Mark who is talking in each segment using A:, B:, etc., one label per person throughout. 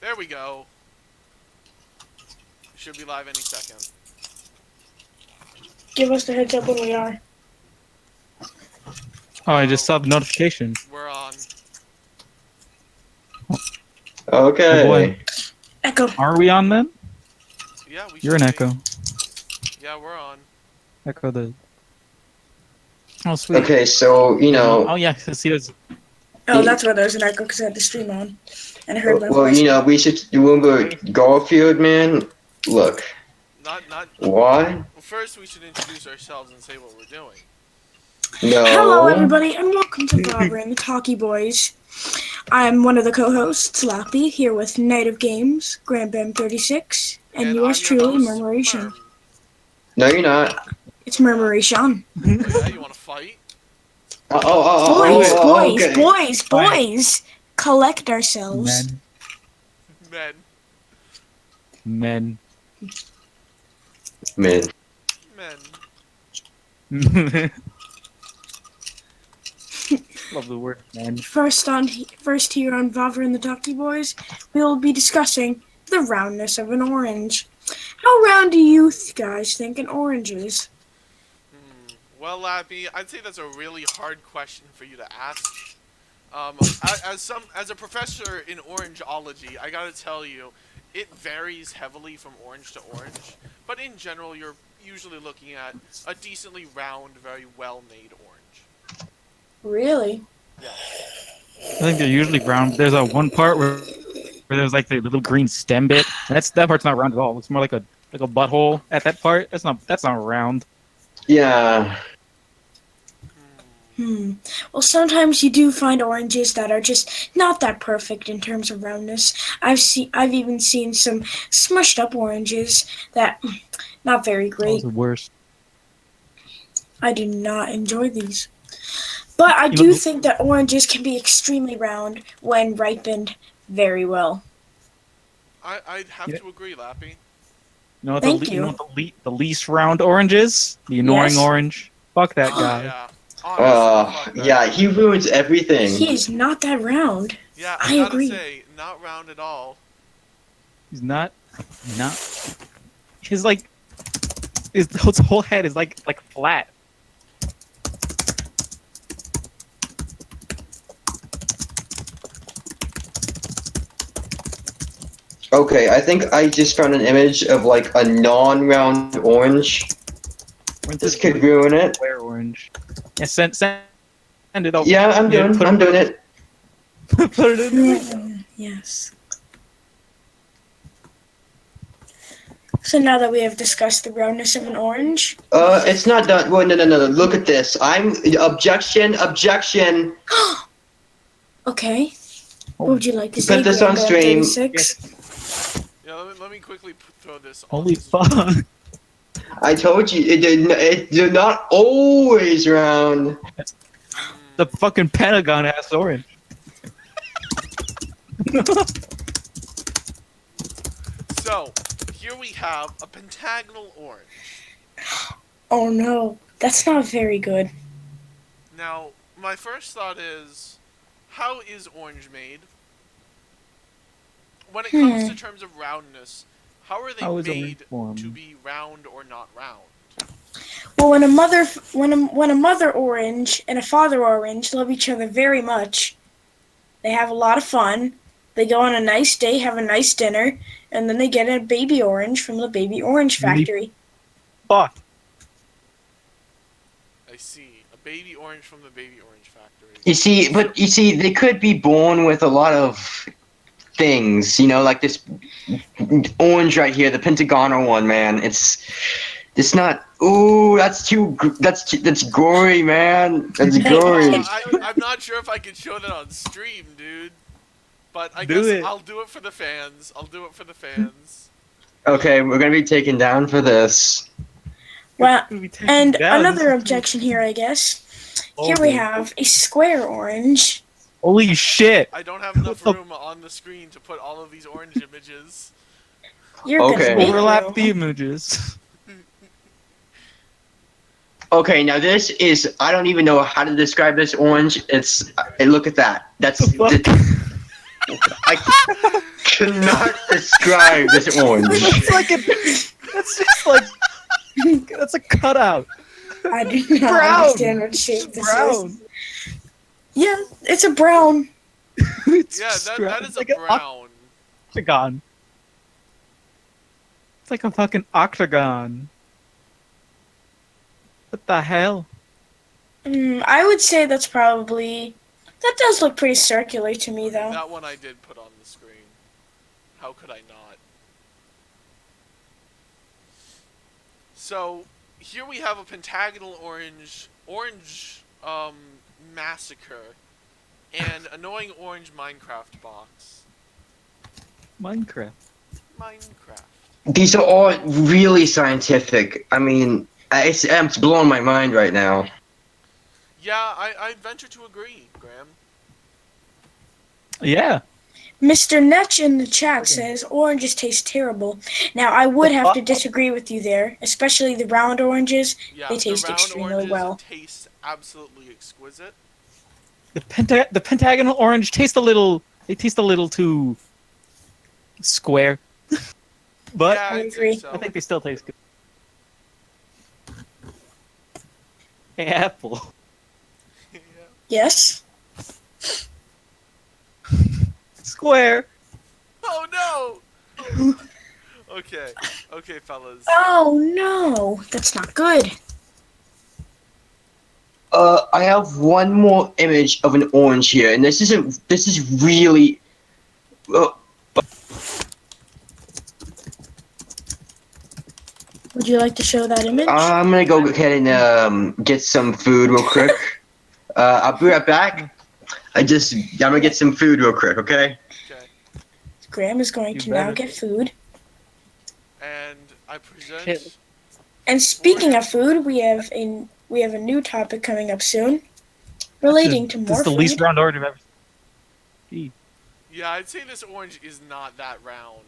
A: There we go. Should be live any second.
B: Give us the heads up when we are.
C: Oh, I just saw the notification.
A: We're on.
D: Okay.
C: Oh boy.
B: Echo.
C: Are we on then?
A: Yeah, we should
C: You're an
A: be.
C: echo.
A: Yeah, we're on.
C: Echo the. Oh, sweet.
D: Okay, so, you know...
C: Oh, yeah, see, there's...
B: Oh, that's why there's an echo, because I had the stream on. And I heard my
D: Well,
B: voice.
D: you know, we should remember Garfield, man. Look.
A: Not.
D: Why?
A: Well, first, we should introduce ourselves and say what we're doing.
D: No.
B: Hello, everybody, and welcome to Vavr and the Talkie Boys. I'm one of the co-hosts, Lappy, here with Night of Games, Grandbam36, and yours
A: I'm your
B: truly,
A: host,
B: Murmuration.
A: Merm.
D: No, you're not.
B: It's Murmuration.
A: Yeah, you want to fight?
B: Boys, collect ourselves.
C: Men.
A: Men.
D: Man.
A: Men.
C: Love the word, man.
B: First here on Vavr and the Talkie Boys, we will be discussing the roundness of an orange. How round do you guys think an orange is?
A: Well, Lappy, I'd say that's a really hard question for you to ask. As a professor in orangeology, I gotta tell you, it varies heavily from orange to orange. But in general, you're usually looking at a decently round, very well-made orange.
B: Really?
A: Yeah.
C: I think they're usually brown. There's a one part where there's like the little green stem bit, and that part's not round at all. It's more like a butthole at that part. That's not round.
D: Yeah.
B: Well, sometimes you do find oranges that are just not that perfect in terms of roundness. I've even seen some smushed up oranges that not very
C: Those
B: great.
C: are worse.
B: I do not enjoy these. But I do think that oranges can be extremely round when ripened very well.
A: I'd have to agree, Lappy.
C: You know what
B: Thank
C: you
B: you.
C: know what the least round orange is? The annoying
B: Yes.
C: orange. Fuck that guy.
A: Yeah. Honestly, fuck that.
D: Yeah, he ruins everything.
B: He is not that round.
A: Yeah,
B: I
A: I gotta
B: agree.
A: say, not round at all.
C: He's not. His his whole head is like flat.
D: Okay, I think I just found an image of like a non-round orange. This could ruin it.
C: Square orange. Yeah, send it over.
D: Yeah, I'm doing it.
C: Put it in.
B: Yes. So now that we have discussed the roundness of an orange,
D: It's not done. Well, no. Look at this. Objection.
B: okay. What would you like to say?
D: Put this on stream.
B: 36?
A: Yeah, let me quickly throw this on.
C: Holy fuck.
D: I told you, they're not always round.
C: The fucking Pentagon ass orange.
A: So, here we have a pentagonal orange.
B: Oh no, that's not very good.
A: Now, my first thought is, how is orange made? When it comes to terms of roundness, how are they
C: How is
A: made
C: orange formed?
A: to be round or not round?
B: Well, when a mother orange and a father orange love each other very much, they have a lot of fun. They go on a nice day, have a nice dinner, and then they get a baby orange from the baby orange factory.
C: Fuck.
A: I see. A baby orange from the baby orange factory.
D: You see, they could be born with a lot of things, you know, like this orange right here, the pentagonal one, man. It's not. Ooh, that's gory, man. That's gory.
A: I'm not sure if I can show that on stream, dude. But I
C: Do
A: guess
C: it.
A: I'll do it for the fans.
D: Okay, we're gonna be taken down for this.
B: Well,
C: We take
B: and
C: it down.
B: another objection here, I guess. Here we have a square orange.
C: Holy shit.
A: I don't have enough room on the screen to put all of these orange images.
B: You're
D: Okay.
B: gonna make
C: Overlap
B: room.
C: the images.
D: Okay, now this is, I don't even know how to describe this orange. Look at that. That's,
C: The fuck?
D: cannot describe this orange.
C: It's like that's just like that's a cutout.
B: I do not
C: Brown.
B: understand what shape this
C: Brown.
B: is. Yeah, it's a brown.
C: It's
A: Yeah, that is a
C: like an
A: brown.
C: octagon. It's like a fucking octagon. What the hell?
B: I would say that's probably... That does look pretty circular to me, though.
A: That one I did put on the screen. How could I not? So, here we have a pentagonal orange massacre, and annoying orange Minecraft box.
C: Minecraft.
A: Minecraft.
D: These are all really scientific. I mean, it's blowing my mind right now.
A: Yeah, I venture to agree, Graham.
C: Yeah.
B: Mr. Netch in the chat says oranges taste terrible. Now, I would have to disagree with you there, especially the round oranges.
A: Yeah,
B: They taste
A: the round
B: extremely
A: oranges
B: well.
A: taste absolutely exquisite.
C: The pentagonal orange tastes a little. They taste a little too square. But
A: yeah,
B: I
A: I'd
B: agree.
A: say so.
C: I think they still taste good. Hey, Apple.
A: Yeah.
B: Yes?
C: Square.
A: Oh no! Okay, fellas.
B: Oh, no. That's not good.
D: I have one more image of an orange here, and this is really.
B: Would you like to show that image?
D: I'm gonna go ahead and get some food real quick. I'll be right back. I'm gonna get some food real quick, okay?
A: Okay,
B: Graham is going
C: You
B: to now
C: better.
B: get food.
A: and I present.
C: Shit.
B: And speaking of food, we have a new topic coming up soon, relating to
C: This
B: more
C: is the
B: food.
C: least round orange I've ever seen.
A: Yeah, I'd say this orange is not that round.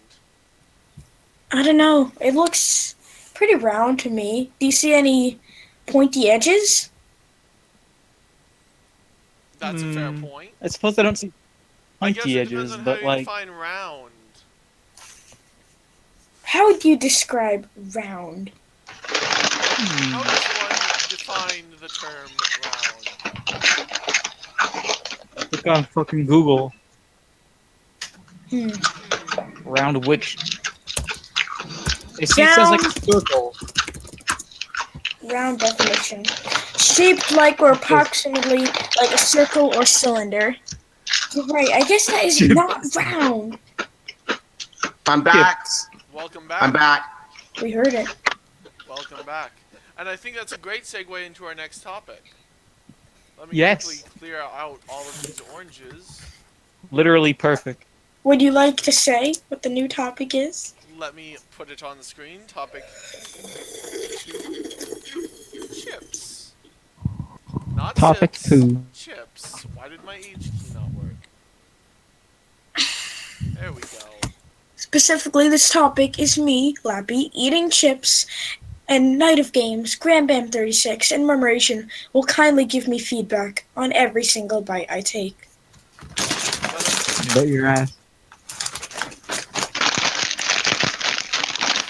B: I don't know. It looks pretty round to me. Do you see any pointy edges?
A: That's a fair point.
C: I suppose I don't see
A: I guess
C: pointy
A: it depends
C: edges,
A: on how
C: but
A: you
C: like
A: define round.
B: How would you describe round?
A: How does one define the term round?
C: look on fucking Google.
B: Hmm.
C: Round which? It says like a circle.
B: Round definition. Shaped like or approximately like a circle or cylinder. You're right. I guess that is not round.
D: I'm back.
C: Chips.
A: Welcome back.
D: I'm back.
B: We heard it.
A: Welcome back. And I think that's a great segue into our next topic. Let me
C: Yes.
A: quickly clear out all of these oranges.
C: Literally perfect.
B: Would you like to say what the new topic is?
A: Let me put it on the screen. Topic 2. Chips. Not
C: Topic
A: sips,
C: 2.
A: Chips. Why did my H key not work? There we go.
B: Specifically, this topic is me, Lappy, eating chips, and Night of Games, Grand Bam 36, and Murmuration will kindly give me feedback on every single bite I take.
C: Bet your ass.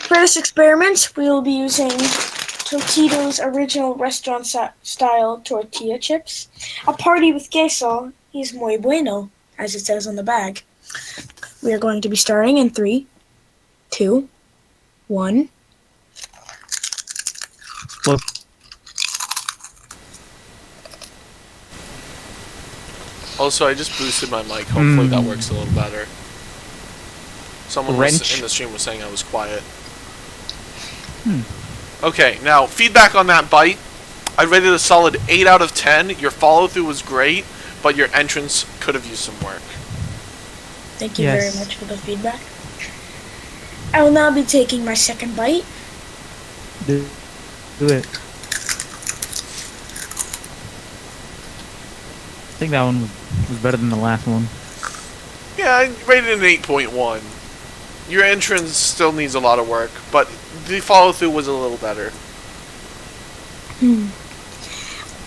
B: For this experiment, we will be using Totito's original restaurant-style tortilla chips. A party with queso is muy bueno, as it says on the bag. We are going to be starting in 3, 2, 1.
C: Look.
A: Also, I just boosted my mic. Hopefully that works a little better. Someone
C: Wrench.
A: in the stream was saying I was quiet. Okay, now, feedback on that bite. I rated a solid 8 out of 10. Your follow-through was great, but your entrance could have used some work.
B: Thank you
C: Yes.
B: very much for the feedback. I will now be taking my second bite.
C: Do it. I think that one was better than the last one.
A: Yeah, I rated an 8.1. Your entrance still needs a lot of work, but the follow-through was a little better.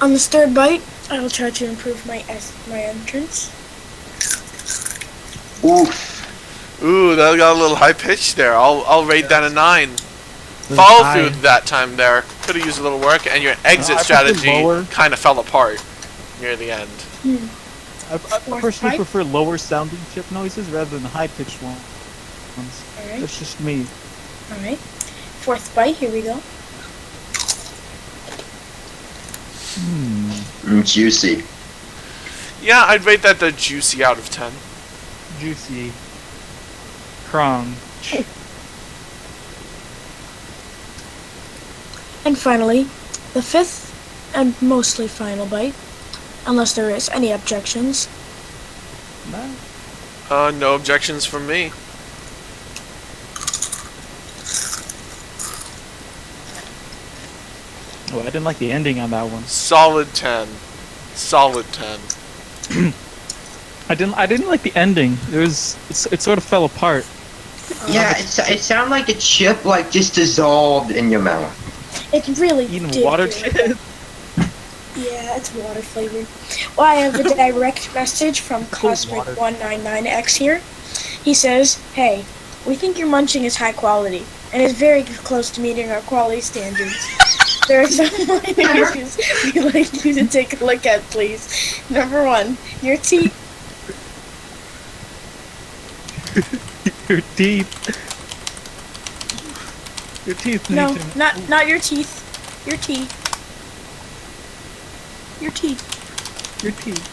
B: On this third bite, I will try to improve my entrance.
D: Oof.
A: Ooh, that got a little high pitched there. I'll rate that a 9.
C: This
A: Follow
C: high.
A: through that time there. Could have used a little work, and your exit
C: I prefer
A: strategy
C: lower.
A: kind of fell apart near the end.
C: I
B: Fourth
C: personally
B: pipe?
C: prefer lower sounding chip noises rather than high pitched ones.
B: Alright,
C: That's just me.
B: alright. Fourth bite, here we go.
D: Juicy.
A: Yeah, I'd rate that the juicy out of 10.
C: Juicy. Crunch.
B: And finally, the fifth and mostly final bite, unless there is any objections.
C: No.
A: No objections from me.
C: Oh, I didn't like the ending on that one.
A: Solid 10. Solid 10.
C: I didn't like the ending. It sort of fell apart.
D: Yeah, it sounded like a chip like just dissolved in your mouth.
B: It really
C: Eating
B: did
C: water
B: feel
C: chip.
B: Yeah, it's water flavored. Well, I have a direct message from
C: Cool water.
B: Cosmic199X here. He says, "Hey, we think your munching is high quality and is very close to meeting our quality standards. There are some minor issues we'd like you to take a look at, please. Number 1, your teeth.
C: Your teeth. Your teeth.
B: No,
C: need to-
B: not your teeth. Your teeth. Your teeth.
C: Your teeth.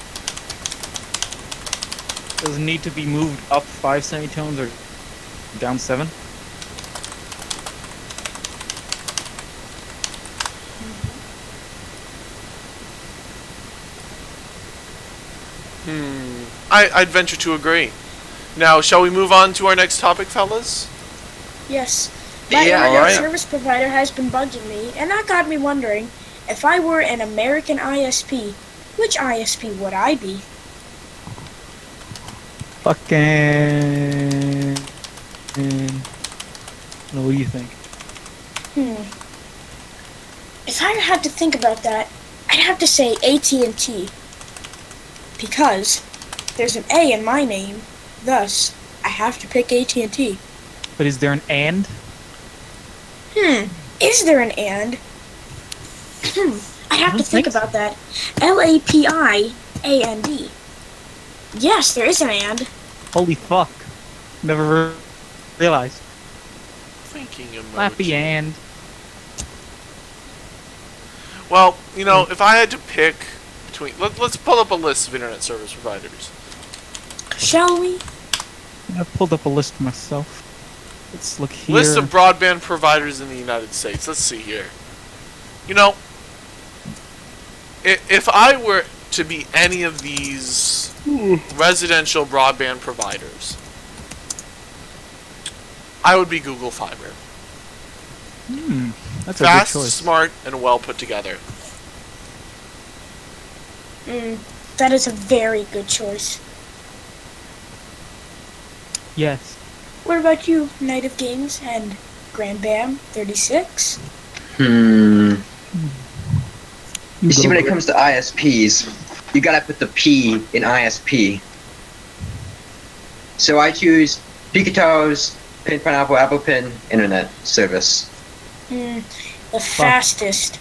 C: Does it need to be moved up 5 semitones or down 7?
A: I'd venture to agree. Now, shall we move on to our next topic, fellas?
B: Yes. My
D: Yeah,
B: internet
D: alright.
B: service provider has been bugging me, and that got me wondering, if I were an American ISP, which ISP would I be?
C: Fucking. What do you think?
B: If I had to think about that, I'd have to say AT&T. Because there's an A in my name, thus I have to pick AT&T.
C: But is there an and?
B: Is there an and? I have to
C: don't
B: think
C: think so.
B: about that. LAPIAND. Yes, there is an and.
C: Holy fuck. Never realized.
A: Thinking
C: Lappy
A: emoji.
C: and.
A: Well, you know, if I had to pick between... Let's pull up a list of internet service providers.
B: Shall we?
C: I've pulled up a list myself. Let's look here.
A: List of broadband providers in the United States. Let's see here. You know, if I were to be any of these residential broadband providers, I would be Google Fiber.
C: That's
A: Fast,
C: a good choice.
A: smart, and well put together.
B: That is a very good choice.
C: Yes.
B: What about you, Knight of Games and Grand Bam 36?
D: You see,
C: go
D: when it
C: for
D: comes to ISPs, you gotta put the P in ISP. So I choose Pico Taro's Pin Pineapple Apple Pin Internet Service.
B: The fastest.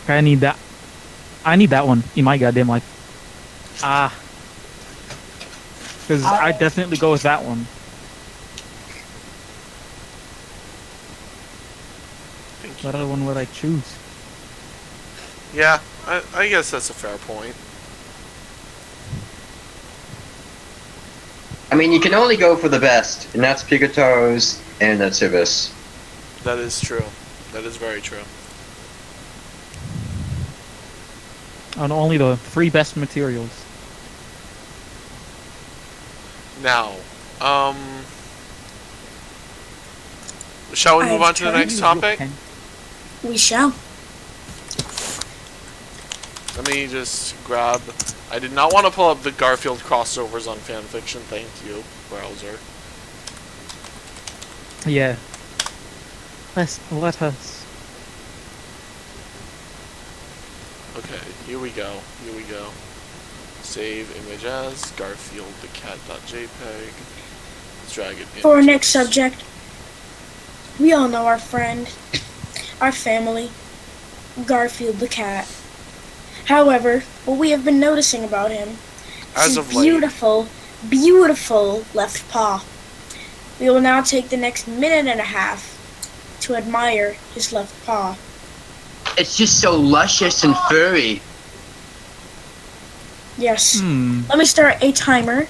C: I need that. I need that one in my goddamn life. Because I definitely go with that one. What other one would I choose?
A: Yeah, I guess that's a fair point.
D: I mean, you can only go for the best, and that's Pico Taro's Internet Service.
A: That is true. That is very true.
C: On only the 3 best materials.
A: Now, shall we move on to the next topic?
B: We shall.
A: Let me just grab... I did not want to pull up the Garfield crossovers on fanfiction. Thank you, browser.
C: Yeah. Let us.
A: Okay, here we go. Here we go. Save image as Garfield the cat.jpg. Let's drag it in.
B: For our next subject, we all know our friend, our family, Garfield the cat. However, what we have been noticing about him
A: As
B: is
A: of
B: his
A: late.
B: beautiful, beautiful left paw. We will now take the next minute and a half to admire his left paw.
D: It's just so luscious and furry.
B: Yes. Let me start a timer.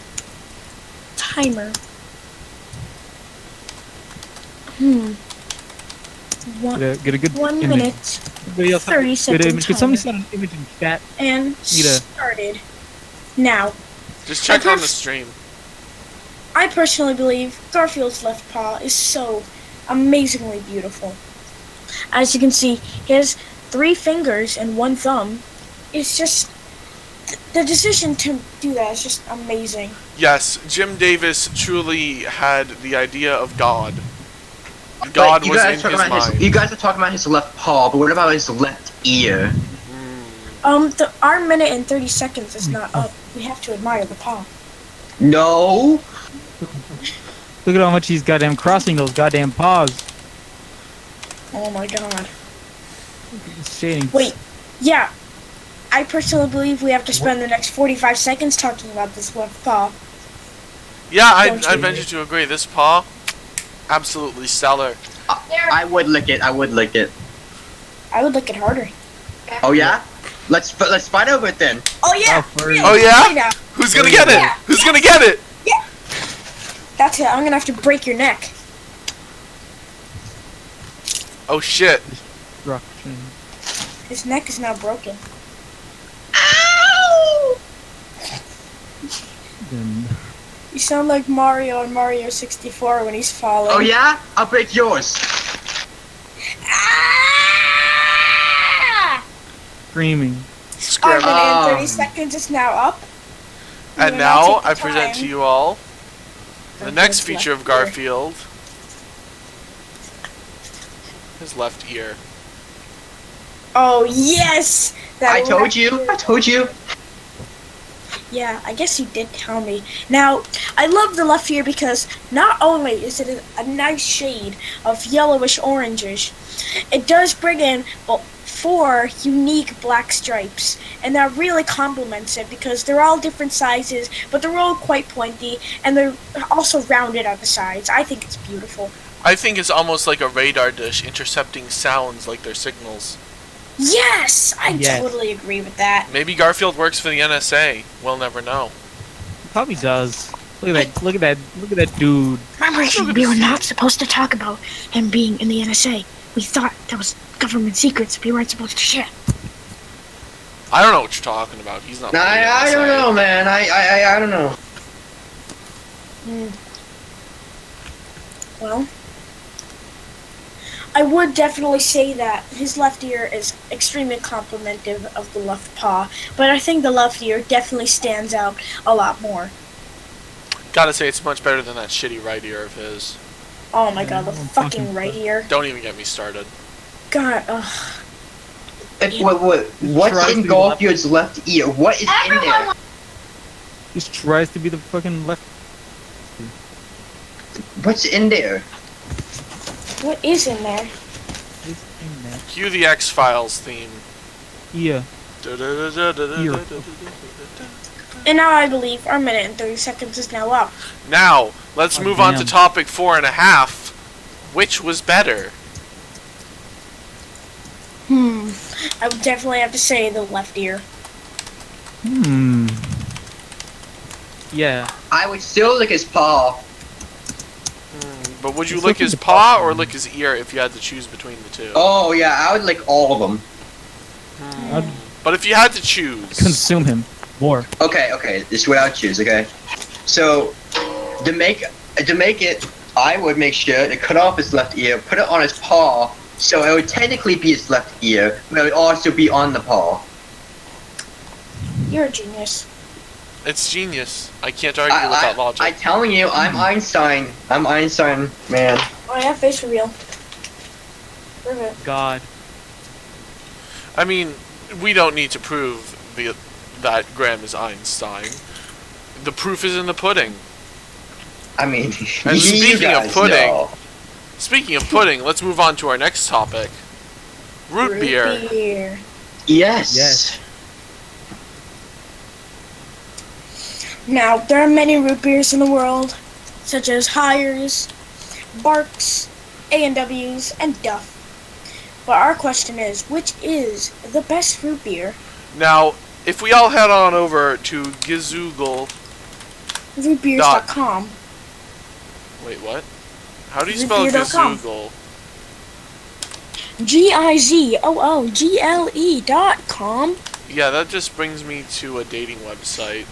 C: Get a good
B: 1
C: image.
B: minute
C: Everybody else have a
B: 30
C: good
B: second
C: image. Can somebody
B: timer.
C: send an image in chat?
B: And
C: Need a-
B: started. Now,
A: Just check on the stream.
B: I personally believe Garfield's left paw is so amazingly beautiful. As you can see, he has 3 fingers and 1 thumb. It's just, the decision to do that is just amazing.
A: Yes, Jim Davis truly had the idea of God. God
D: But you
A: was
D: guys
A: in
D: talk
A: his
D: about
A: mind.
D: you guys are talking about his left paw, but what about his left ear?
B: Our minute and 30 seconds is not up. We have to admire the paw.
D: No.
C: Look at how much he's goddamn crossing those goddamn paws.
B: Oh my god.
C: It's shading.
B: Wait, yeah. I personally believe we have to spend the next 45 seconds talking about this left paw.
A: Yeah, I
B: Don't you?
A: venture to agree. This paw, absolutely stellar.
D: I would lick it. I would lick it.
B: I would lick it harder.
D: Oh yeah. Let's fight over it then.
B: Oh yeah!
C: Oh, furry.
A: Oh yeah?
B: Yeah.
A: Who's gonna get it?
B: Yeah.
A: Who's gonna get it?
B: That's it. I'm gonna have to break your neck.
A: Oh shit.
C: Destruction.
B: His neck is now broken.
C: Then
B: You sound like Mario in Mario 64 when he's falling.
D: Oh yeah. I'll break yours.
B: Ah!
C: screaming.
B: Our
A: Scram.
B: minute and 30 seconds is now up. We
A: And
B: will
A: now
B: take the
A: I present
B: time.
A: to you all the next
B: Garfield's
A: feature of
B: left ear.
A: Garfield. His left ear.
B: Oh yes!
D: I
B: will
D: told you.
B: actually-
D: I told you.
B: Yeah, I guess you did tell me. Now, I love the left ear because not only is it a nice shade of yellowish oranges, it does bring in 4 unique black stripes, and that really complements it because they're all different sizes, but they're all quite pointy, and they're also rounded at the sides. I think it's beautiful.
A: I think it's almost like a radar dish intercepting sounds like their signals.
B: Yes! I
C: Yes.
B: totally agree with that.
A: Maybe Garfield works for the NSA. We'll never know.
C: Probably does. Look at that. Look at that. Look at that dude.
B: Remember, we were not supposed to talk about him being in the NSA. We thought that was government secrets we weren't supposed to share.
A: I don't know what you're talking about. He's not. from the
D: I don't
A: NSA.
D: know, man. I don't know.
B: Well, I would definitely say that his left ear is extremely complimentive of the left paw, but I think the left ear definitely stands out a lot more.
A: Gotta say, it's much better than that shitty right ear of his.
B: Oh my god, the
C: I'm
B: fucking
C: fucking
B: right ear.
A: Don't even get me started.
B: God, ugh.
D: What's
C: Tries
D: in
C: to-
D: Garfield's left ear? What is in there?
C: Just tries to be the fucking left.
D: What's in there?
B: What is in there?
C: This thing there.
A: Cue the X-Files theme.
C: Yeah.
B: And now I believe our minute and 30 seconds is now up.
A: Now, let's
C: Oh,
A: move on to
C: damn.
A: topic 4.5. Which was better?
B: I would definitely have to say the left ear.
C: Yeah.
D: I would still lick his paw.
A: But would you
C: It's
A: lick
C: looking
A: his
C: to-
A: paw or lick his ear if you had to choose between the two?
D: Oh yeah, I would lick all of them.
C: I'd
A: But if you had to choose,
C: consume him more.
D: Okay, this is what I would choose. Okay, so to make it, I would make sure to cut off his left ear, put it on his paw, so it would technically be his left ear, but it would also be on the paw.
B: You're a genius.
A: it's genius. I can't argue with that logic.
D: I'm telling you, I'm Einstein. I'm Einstein, man.
B: Oh yeah, face reveal. Prove it.
C: God.
A: I mean, we don't need to prove that Graham is Einstein. The proof is in the pudding.
D: I mean,
A: And
D: you
A: speaking of
D: guys
A: pudding,
D: know.
A: Speaking of pudding, let's move on to our next topic. Root beer.
D: Yes.
C: Yes.
B: Now, there are many root beers in the world, such as Hires, Barks, A&Ws, and Duff. But our question is, which is the best root beer?
A: Now, if we all head on over to Gizoogle.
B: Rootbeers.com.
A: Wait, what? How do you spell
B: Rootbeer.com.
A: Gizoogle?
B: GIZOOGLE.com.
A: Yeah, that just brings me to a dating website.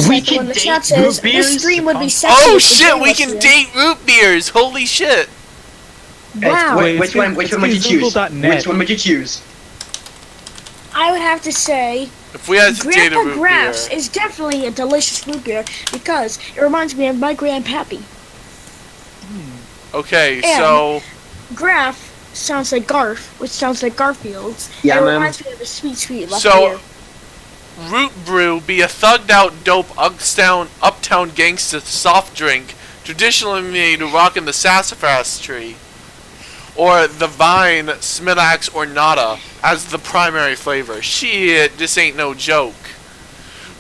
D: We can
B: the
D: date
B: chat says
D: root
B: this
D: beers?
B: stream would be sexy.
A: Oh
B: if the
A: shit,
B: game
A: we
B: was
A: can
B: here.
A: date root beers! Holy shit!
B: Wow.
C: Wait,
D: Which one would you choose?
C: Google.net.
D: Which one would you choose?
B: I would have to say
A: If we had to date a
B: Grandpa
A: root
B: Graff's
A: beer.
B: is definitely a delicious root beer because it reminds me of my grandpappy.
A: Okay,
B: And-
A: so
B: Graff sounds like Garf, which sounds like Garfield's.
D: Yeah,
B: it
D: man.
B: reminds me of a sweet, sweet left
A: So-
B: beer.
A: Root Brew be a thugged out dope uptown gangsta soft drink traditionally made rockin' the sassafras tree. Or the vine, Smilax, or Nada as the primary flavor. Shit, this ain't no joke.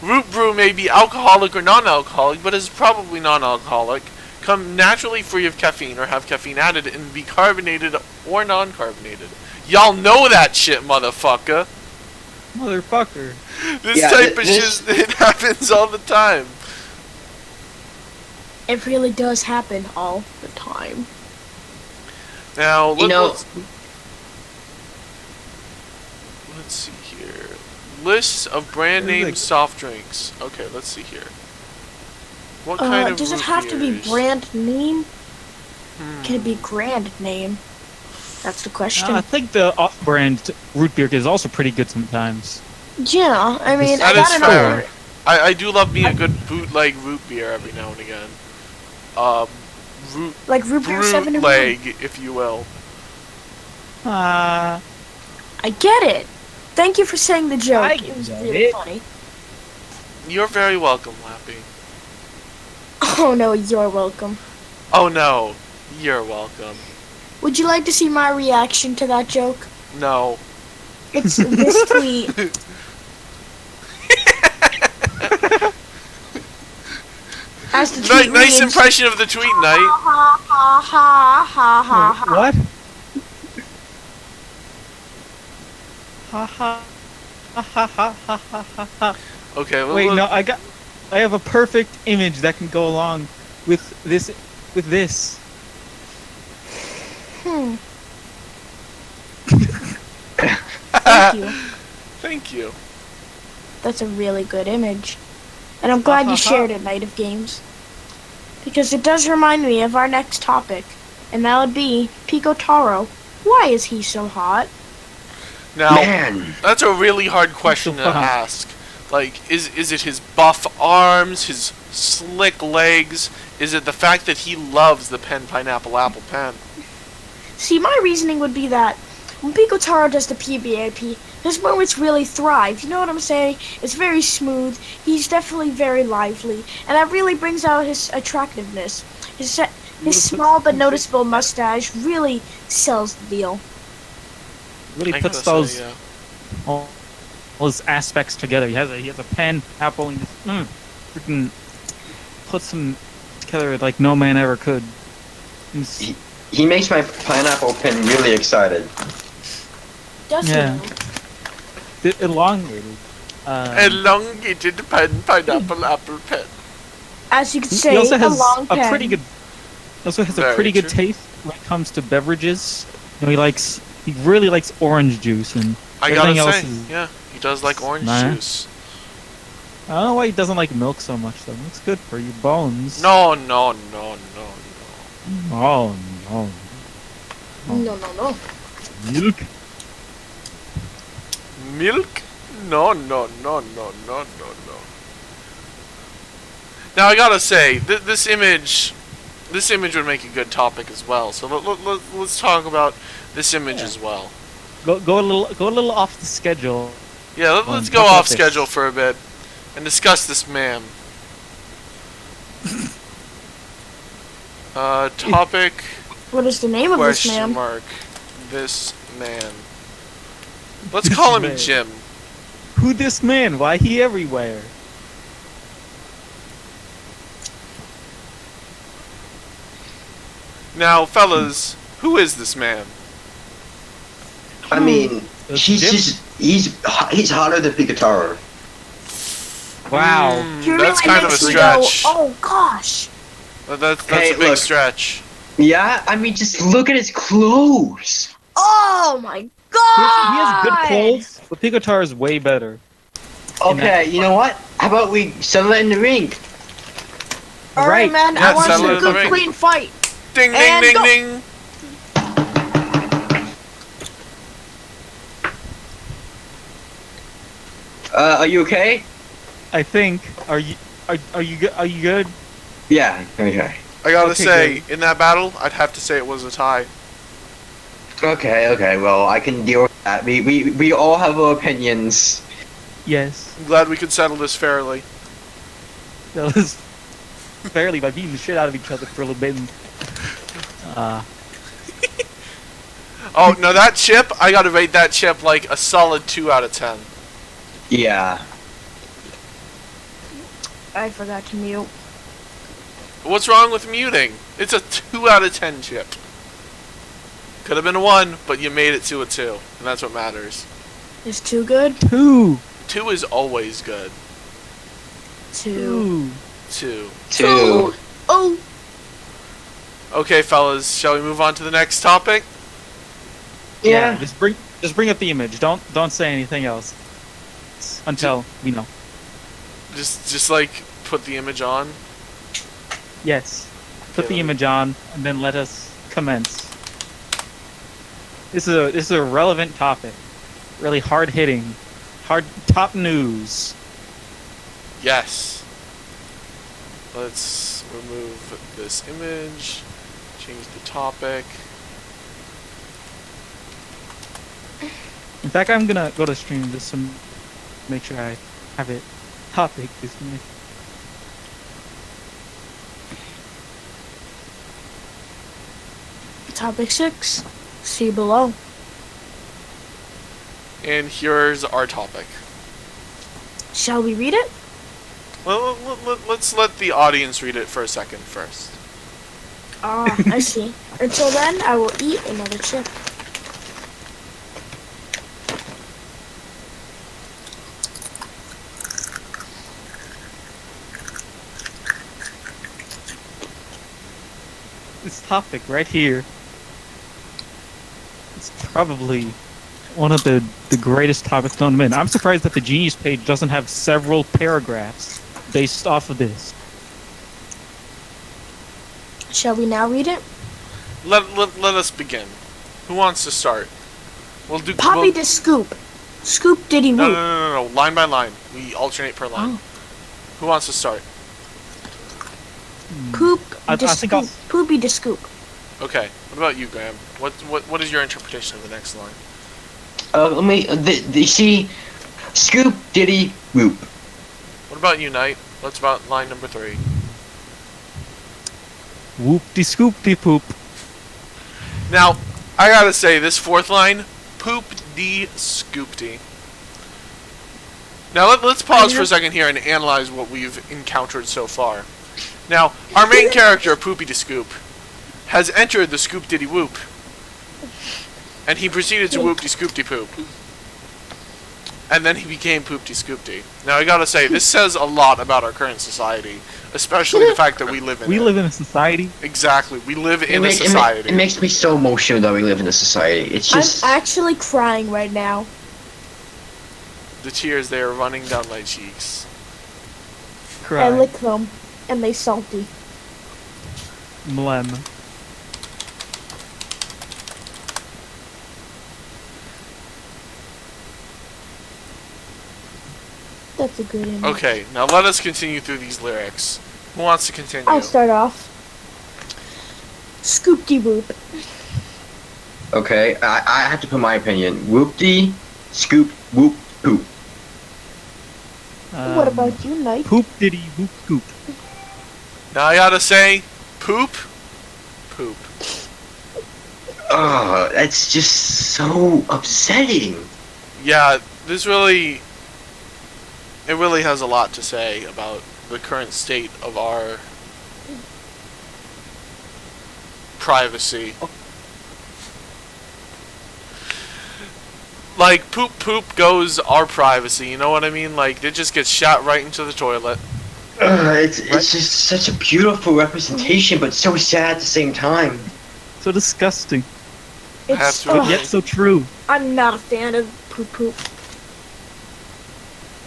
A: Root Brew may be alcoholic or non-alcoholic, but is probably non-alcoholic. Come naturally free of caffeine or have caffeine added and be carbonated or non-carbonated. Y'all know that shit, motherfucker.
C: Motherfucker.
A: This
D: Yeah,
A: type of
D: this-
A: shit, it happens all the time.
B: It really does happen all the time.
A: Now,
D: You know-
A: let's see here. List of brand
C: There's
A: name
C: like-
A: soft drinks. Okay, let's see here. What kind of
B: Does it
A: root
B: have to be
A: beers?
B: brand name?
A: Hmm.
B: Can it be grand name? That's the question.
C: I think the off-brand root beer is also pretty good sometimes.
B: Yeah, I mean,
A: That
B: I
A: is
B: gotta know.
A: fair. I do love me a good bootleg root beer every now and again. Root
B: Like root beer 7 and 1.
A: leg, if you will.
C: Ah.
B: I get it. Thank you for saying the joke.
C: I
B: It was
C: get
B: really
C: it.
B: funny.
A: You're very welcome, Lappy.
B: Oh no, you're welcome.
A: Oh no, you're welcome.
B: Would you like to see my reaction to that joke?
A: No.
B: It's this tweet. As the tweet
A: Nice
B: reads,
A: impression of the tweet, Knight.
B: ha ha ha ha ha ha.
C: What? Ha ha. Ha ha ha ha ha ha ha.
A: Okay, well,
C: Wait, no, I have a perfect image that can go along with this.
B: Hmm. Thank you.
A: Thank you.
B: That's a really good image. And I'm glad you shared it, Night of Games. Because it does remind me of our next topic. And that would be Pico Taro. Why is he so hot?
A: Now,
D: Man.
A: that's a really hard question to
C: Wow.
A: ask. Like, is it his buff arms, his slick legs? Is it the fact that he loves the pen pineapple apple pen?
B: See, my reasoning would be that when Pico Taro does the PBAP, his moments really thrive. You know what I'm saying? It's very smooth. He's definitely very lively. And that really brings out his attractiveness. His small but noticeable mustache really sells the deal.
C: Really
A: I
C: puts
A: gotta
C: those
A: say, yeah.
C: all those aspects together. He has a pen, apple, and just freaking puts them together like no man ever could. He's-
D: He makes my pineapple pin really excited.
B: Does
C: Yeah.
B: he?
C: elongated.
A: Elongated pineapple apple pen.
B: As you could
C: He
B: say,
C: also
B: a
C: has
B: long
C: a
B: pen.
C: pretty good. Also has a
A: Very
C: pretty good
A: true.
C: taste when it comes to beverages. You know, he really likes orange juice, and
A: I
C: everything
A: gotta
C: else
A: say,
C: is.
A: yeah, he does like orange
C: Nah.
A: juice.
C: I don't know why he doesn't like milk so much though. It's good for your bones.
A: No.
C: Oh no.
B: No.
C: Milk.
A: Milk? No. Now I gotta say, this image would make a good topic as well. So let's talk about this image as well.
C: Go a little off the schedule.
A: Yeah, let's go off schedule for a bit and discuss this man. Topic.
B: What is the name of this
A: Question
B: man?
A: mark. This man. Let's call him
C: man.
A: Jim.
C: Who this man? Why he everywhere?
A: Now, fellas, who is this man?
D: I mean,
C: That's
D: he's
C: Jim?
D: just he's hotter than Pico Taro.
C: Wow.
B: He
A: That's
B: really
A: kind of a
B: makes me
A: stretch.
B: Go, oh gosh.
A: That's
D: Hey,
A: a big
D: look.
A: stretch.
D: Yeah, I mean, just look at his clothes.
B: Oh my
C: He
B: god.
C: has good clothes, but Pico Taro is way better.
D: Okay, you know what? How about we settle it in the ring?
B: All right, man.
A: Yeah,
B: I want
A: settle
B: some
A: it in the
B: good,
A: ring.
B: clean fight.
A: Ding, ding,
B: And
A: ding,
B: go.
A: ding.
D: Are you okay?
C: I think. Are you good?
D: Yeah. Okay.
A: I gotta
C: Okay,
A: say, in that battle, I'd have to say it was a tie.
D: Okay. Well, I can deal with that. We all have our opinions.
C: Yes.
A: I'm glad we could settle this fairly.
C: That was fairly by beating the shit out of each other for a little bit. And,
A: Oh, no, that chip, I gotta rate that chip like a solid 2 out of 10.
D: Yeah.
B: I forgot to mute.
A: What's wrong with muting? It's a 2 out of 10 chip. Could have been a 1, but you made it to a 2, and that's what matters.
B: Is 2 good?
C: 2.
A: 2 is always good.
B: 2.
A: 2.
D: Two.
B: Oh.
A: Okay, fellas, shall we move on to the next topic?
D: Yeah.
C: Just bring up the image. Don't say anything else until we know.
A: Just like put the image on.
C: Yes. Put
A: Okay,
C: the
A: let me-
C: image on and then let us commence. This is a relevant topic. Really hard hitting. Top news.
A: Yes. Let's remove this image. Change the topic.
C: In fact, I'm gonna go to stream just to make sure I have it. Topic is
B: Topic 6. See below.
A: And here's our topic.
B: Shall we read it?
A: Well, let's let the audience read it for a second first.
B: Ah, I see. Until then, I will eat another chip.
C: this topic right here. It's probably one of the greatest topics known to man. I'm surprised that the Genius page doesn't have several paragraphs based off of this.
B: Shall we now read it?
A: Let us begin. Who wants to start? We'll do.
B: Poppy to Scoop. Scoop diddy
A: No,
B: whoop.
A: no. Line by line. We alternate per line.
B: Oh.
A: Who wants to start?
B: Poop
C: I
B: to
C: think I'll-
B: Scoop. Poopy to Scoop.
A: Okay. What about you, Graham? What is your interpretation of the next line?
D: Let me. You see, Scoop Diddy Whoop.
A: What about you, Knight? What's about line number 3?
C: Whoop-de-scoop-de-poop.
A: Now, I gotta say, this 4th line, poop de scoopty. Now let's pause for a second here and analyze what we've encountered so far. Now, our main character, Poopy de Scoop, has entered the Scoop Diddy Whoop, and he proceeded to whoop de scoop de poop. And then he became Poop de Scoopty. Now I gotta say, this says a lot about our current society, especially the fact that we live in
C: We
A: it.
C: live in a society.
A: Exactly, we live in a society.
D: It makes me so emotional that we live in a society. It's just.
B: I'm actually crying right now.
A: The tears, they are running down my cheeks.
C: Cry.
B: I lick them, and they salty.
C: Mlem.
B: That's a good image.
A: Okay, now let us continue through these lyrics. Who wants to continue?
B: I'll start off. Scoop de whoop.
D: Okay, I have to put my opinion. Whoop-dee, Scoop, Whoop, Poop.
B: What about you, Knight?
C: Poop diddy whoop scoop.
A: Now I gotta say, poop.
D: Oh, that's just so upsetting.
A: Yeah, it really has a lot to say about the current state of our privacy. Like, poop goes our privacy, you know what I mean? Like, it just gets shot right into the toilet.
D: It's just such a beautiful representation, but so sad at the same time.
C: So disgusting,
A: Have to
C: but
A: admit.
C: yet so true.
B: I'm not a fan of poop.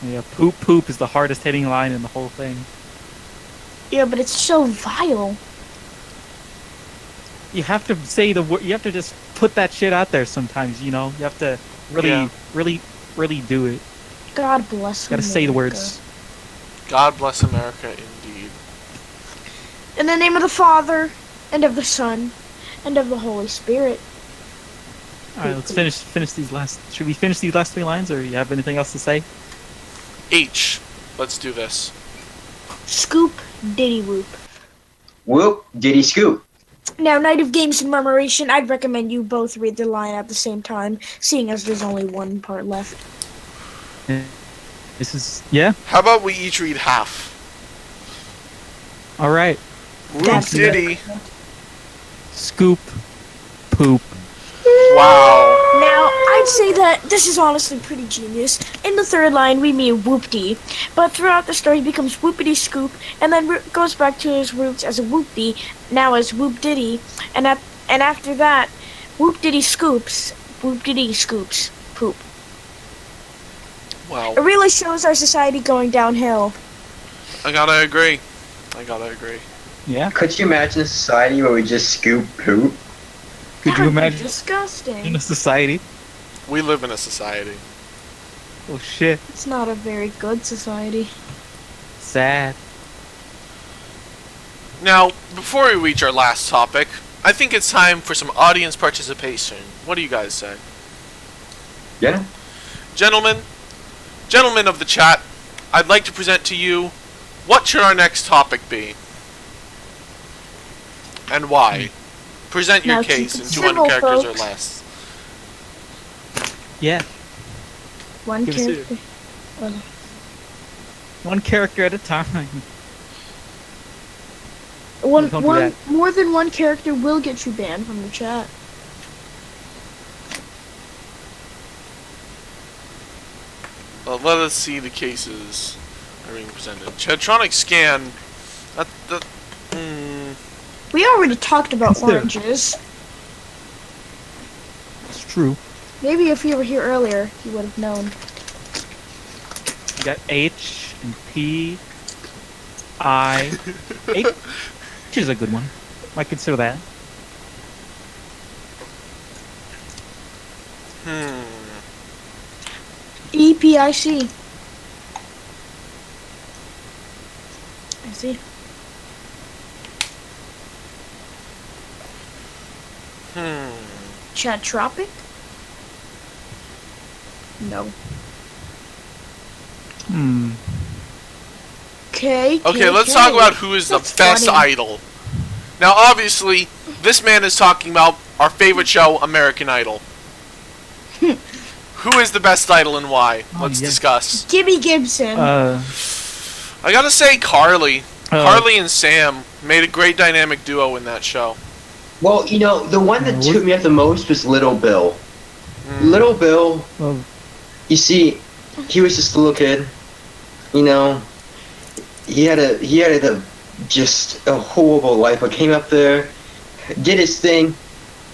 C: Yeah, poop is the hardest hitting line in the whole thing.
B: Yeah, but it's so vile.
C: You have to say the word. You have to just put that shit out there sometimes. You know, you have to really do it.
B: God bless
C: You gotta say the words.
A: God bless America, indeed.
B: In the name of the Father, and of the Son, and of the Holy Spirit.
C: All right, let's finish these last. Should we finish these last 3 lines, or you have anything else to say?
A: H. Let's do this.
B: Scoop, diddy whoop.
D: Whoop, diddy scoop.
B: Now, Night of Games and Memoration, I'd recommend you both read the line at the same time, seeing as there's only one part left.
C: This is
A: How about we each read half?
C: all right.
A: Whoop
B: That's
A: diddy.
C: Scoop, poop.
A: Wow.
B: Now, I'd say that this is honestly pretty genius. In the third line, we mean whoop-dee, but throughout the story, it becomes whoopity-scoop, and then goes back to his roots as a whoop-dee, now as whoop-diddy, and after that, whoop-diddy scoops, poop.
A: Wow.
B: It really shows our society going downhill.
A: I gotta agree.
C: Yeah.
D: Could you imagine a society where we just scoop poop?
C: Could
B: That
C: you
B: would be
C: imagine in
B: disgusting.
C: a society?
A: We live in a society.
C: Oh shit.
B: It's not a very good society.
C: Sad.
A: Now, before we reach our last topic, I think it's time for some audience participation. What do you guys say?
D: Yeah.
A: Gentlemen of the chat, I'd like to present to you, what should our next topic be? And why? Present your
B: Now,
A: case
B: keep
A: in
B: it
A: 200
B: civil,
A: characters
B: folks.
A: or less.
C: Yeah.
B: One
C: Give us
B: character.
C: One character at a time.
B: One
C: Don't do that.
B: more than one character will get you banned from the chat.
A: Well, let us see the cases that are being presented. Chatronic scan.
B: We already talked about
C: Consider.
B: oranges.
C: It's true.
B: Maybe if you were here earlier, you would have known.
C: You got H and P, I. H is a good one. Might consider that.
B: EPIC. I see. Chatropic? No.
C: Hmm.
A: Okay, let's talk about who is the
B: That's
A: best
B: funny.
A: idol. Now, obviously, this man is talking about our favorite show, American Idol. Who is the best idol and why?
C: Oh,
A: Let's
C: yeah.
A: discuss.
B: Gibby Gibson.
A: I gotta say, Carly.
C: Uh.
A: Carly and Sam made a great dynamic duo in that show.
D: Well, you know, the one that took me up the most was Little Bill.
A: Mm.
D: Little Bill,
C: Well,
D: you see, he was just a little kid. You know, he had just a horrible life. I came up there, did his thing,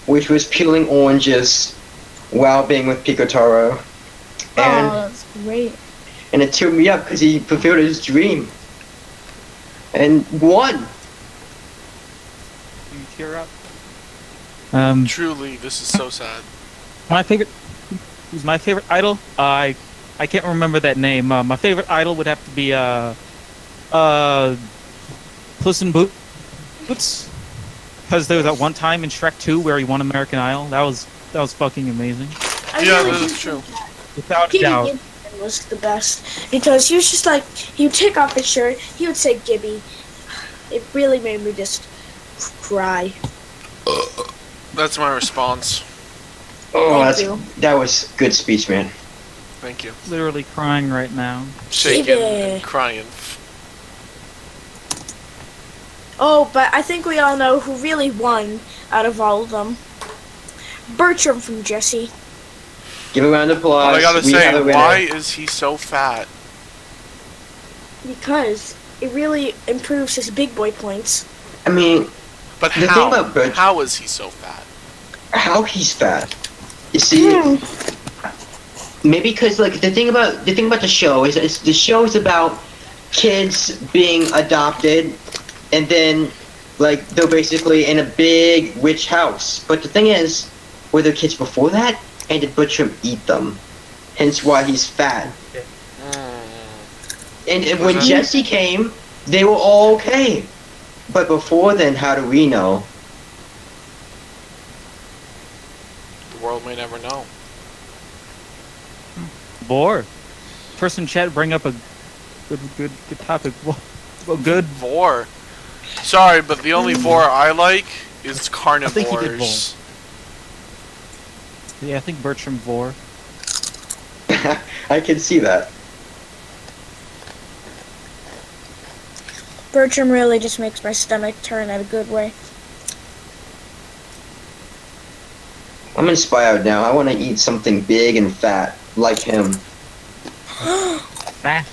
D: which was peeling oranges while being with Pico Taro. And
B: that's great.
D: and it took me up because he fulfilled his dream. And won.
C: you tear up.
A: Truly, this is so sad.
C: My favorite. Who's my favorite idol? I can't remember that name. My favorite idol would have to be Puss in Boots, because there was that one time in Shrek 2 where he won American Idol. That was fucking amazing.
B: I
A: Yeah,
B: really
A: that
B: do
A: is true.
B: think that
C: Without a
B: Gibby
C: doubt.
B: Gibson was the best because he was just like, he would take off his shirt, he would say Gibby. It really made me just cry.
A: That's my response.
D: Oh,
B: Thank you.
D: that was good speech, man.
A: Thank you.
C: Literally crying right now.
A: Shaking
B: Gibby.
A: and crying.
B: Oh, but I think we all know who really won out of all of them. Bertram from Jesse.
D: Give a round of applause.
A: But I gotta
D: We
A: say,
D: have a winner.
A: why is he so fat?
B: Because it really improves his big boy points.
D: I mean,
A: But
D: The thing
A: how?
D: about Bertram-
A: How is he so fat?
D: how he's fat. You see, maybe because like the thing about the show is the show is about kids being adopted, and then like they're basically in a big rich house. But the thing is, were there kids before that, and did Bertram eat them? Hence why he's fat. And when
A: Was it?
D: Jesse came, they were all okay. But before then, how do we know?
A: The world may never know.
C: Vor. Person chat bring up a good topic. Well, good.
A: Vor. Sorry, but the only vor I like is
C: think he did
A: carnivores.
C: Yeah, I think Bertram Vor.
D: I can see that.
B: Bertram really just makes my stomach turn in a good way.
D: I'm inspired now. I want to eat something big and fat, like him.
C: Fat.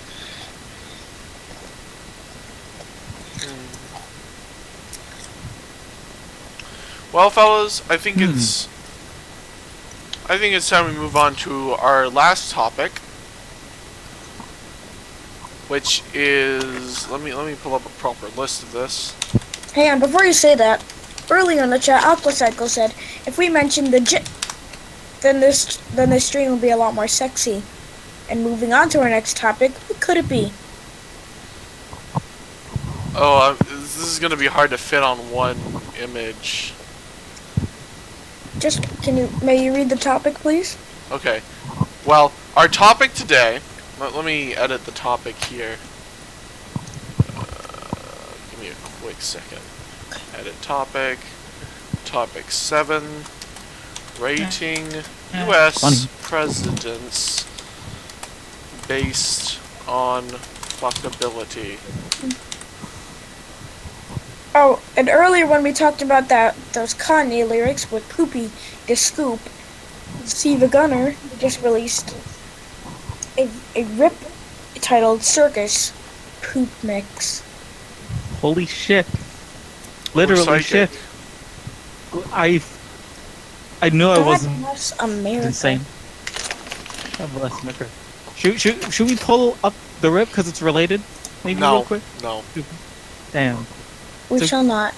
A: Well, fellas, I think it's time we move on to our last topic, which is let me pull up a proper list of this.
B: Hang on, before you say that, earlier in the chat, Aquacycle said if we mention the then the stream will be a lot more sexy. And moving on to our next topic, what could it be?
A: Oh, this is gonna be hard to fit on one image.
B: Just may you read the topic, please?
A: Okay. Well, our topic today. Let me edit the topic here. Give me a quick second. Edit topic. Topic 7. Rating U.S.
C: Funny.
A: presidents based on fuckability.
B: Oh, and earlier when we talked about those Kanye lyrics with Poopy the Scoop, See the Gunner just released a rip titled Circus Poop Mix.
C: Holy shit. Literally
A: We're
C: shit. I knew I
B: God
C: wasn't
B: bless America.
C: insane. God bless America. Should we pull up the rip because it's related? Maybe real
A: No,
C: quick?
A: no.
C: Damn.
B: We
C: So-
B: shall not.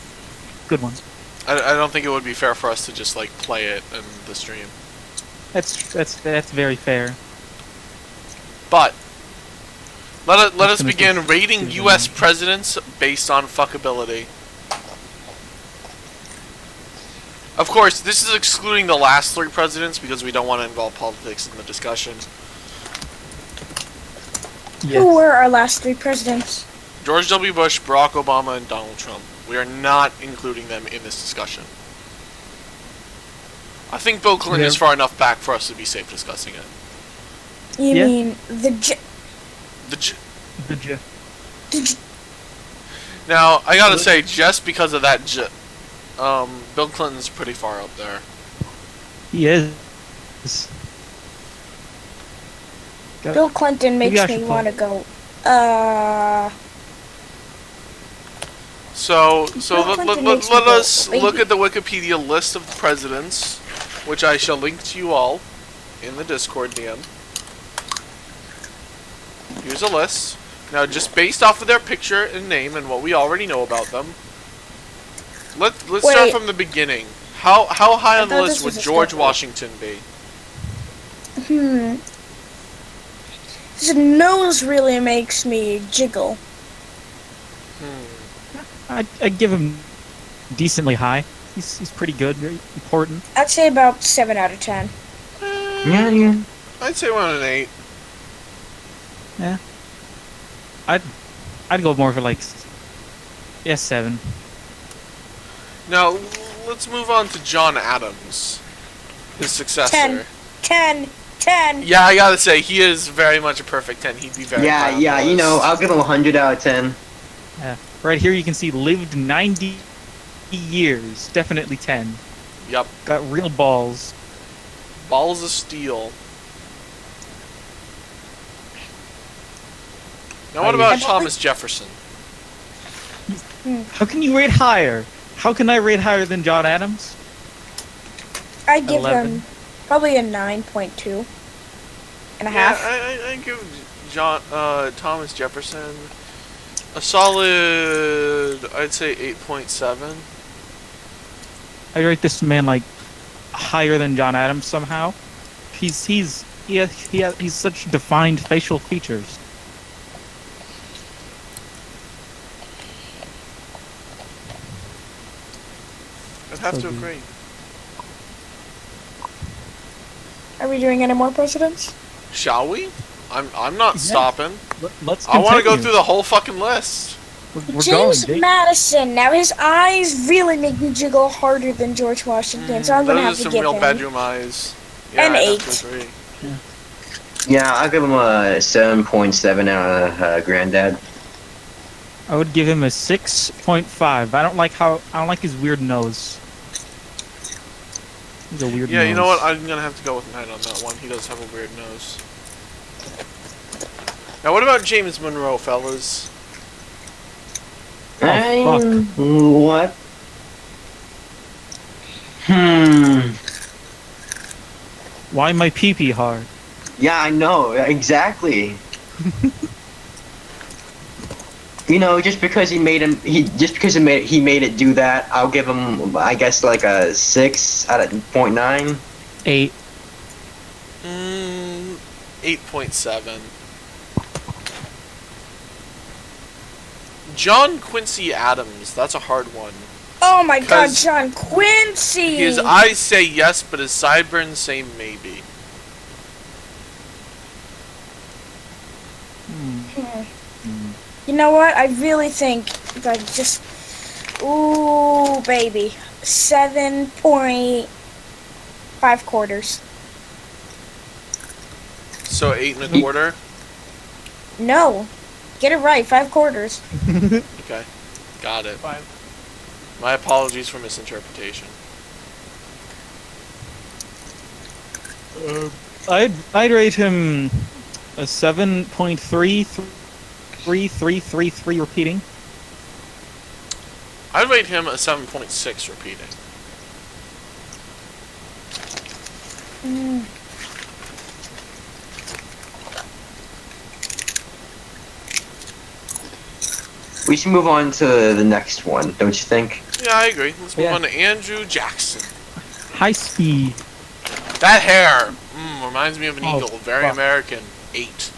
C: Good one.
A: I don't think it would be fair for us to just like play it in the stream.
C: That's very fair.
A: But let us
C: gonna
A: begin rating
C: do
A: U.S.
C: that.
A: presidents based on fuckability. Of course, this is excluding the last 3 presidents because we don't want to involve politics in the discussion.
B: Who were our last 3 presidents?
A: George W. Bush, Barack Obama, and Donald Trump. We are not including them in this discussion. I think Bill Clinton is
C: Yeah.
A: far enough back for us to be safe discussing it.
B: You
C: Yeah.
B: mean
A: The Now, I gotta say, just because of that, Bill Clinton's pretty far up there.
C: He is.
B: Bill Clinton
C: Maybe
B: makes
C: I
B: me
C: should
B: want to go,
A: So
B: Bill
A: let
B: Clinton makes me
A: let
B: go,
A: us look
B: baby.
A: at the Wikipedia list of presidents, which I shall link to you all in the Discord DM. Here's a list. Now, just based off of their picture and name and what we already know about them, let's start
B: Wait.
A: from the beginning. How high
B: I
A: on the
B: thought
A: list
B: this
A: would
B: was a
A: George
B: step.
A: Washington be?
B: His nose really makes me jiggle.
C: I'd give him decently high. He's pretty good, very important.
B: I'd say about 7 out of 10.
D: Yeah.
A: I'd say 1 and 8.
C: Yeah. I'd go more for like 7.
A: Now, let's move on to John Adams, his successor.
B: 10.
A: Yeah, I gotta say, he is very much a perfect 10. He'd be very high on
D: Yeah,
A: the
D: you know,
A: list.
D: I'll give him 100 out of 10.
C: Yeah. Right here you can see lived 90 years. Definitely 10.
A: Yep.
C: Got real balls.
A: Balls of steel. Now, what about Thomas Jefferson?
C: How can you rate higher? How can I rate higher than John Adams?
B: I'd give
C: 11.
B: him probably a 9.2 and a half.
A: Yeah, I give Thomas Jefferson a solid, I'd say 8.7.
C: I rate this man like higher than John Adams somehow. He's such defined facial features.
A: I'd have
C: So
A: to
C: good.
A: agree.
B: Are we doing any more presidents?
A: Shall we? I'm not
C: Yeah.
A: stopping.
C: Let's
A: I want to go
C: continue.
A: through the whole fucking list.
C: We're
B: James
C: going.
B: Madison. Now his eyes really make me jiggle harder than George Washington, so I'm gonna
A: Those
B: have
A: are
B: to
A: some
B: give
A: real
B: him
A: bedroom eyes. Yeah,
B: an
A: I'd
B: 8.
A: have to agree.
D: Yeah, I'll give him a 7.7 out of Granddad.
C: I would give him a 6.5. I don't like his weird nose. He's a weird
A: Yeah,
C: nose.
A: you know what? I'm gonna have to go with Knight on that one. He does have a weird nose. Now, what about James Monroe, fellas?
C: Oh,
D: What?
C: Why my pee-pee hard?
D: Yeah, I know, exactly. You know, just because he made it do that, I'll give him, I guess, like a 6 out of 0.9.
C: 8.
A: 8.7. John Quincy Adams. That's a hard one.
B: Oh my God,
A: 'Cause
B: John Quincy!
A: His eyes say yes, but his sideburns say maybe.
B: You know what? I really think that just, ooh, baby, 7.5 quarters.
A: So 8.25.
B: No, get it right, 5 quarters.
A: Okay, got it. My apologies for misinterpretation.
C: I'd rate him a 7.333 repeating.
A: I'd rate him a 7.6 repeating.
D: We should move on to the next one, don't you think?
A: Yeah, I agree. Let's move
C: Yeah.
A: on to Andrew Jackson.
C: High speed.
A: That hair reminds me of an
C: Oh,
A: eagle. Very
C: fuck.
A: American. 8.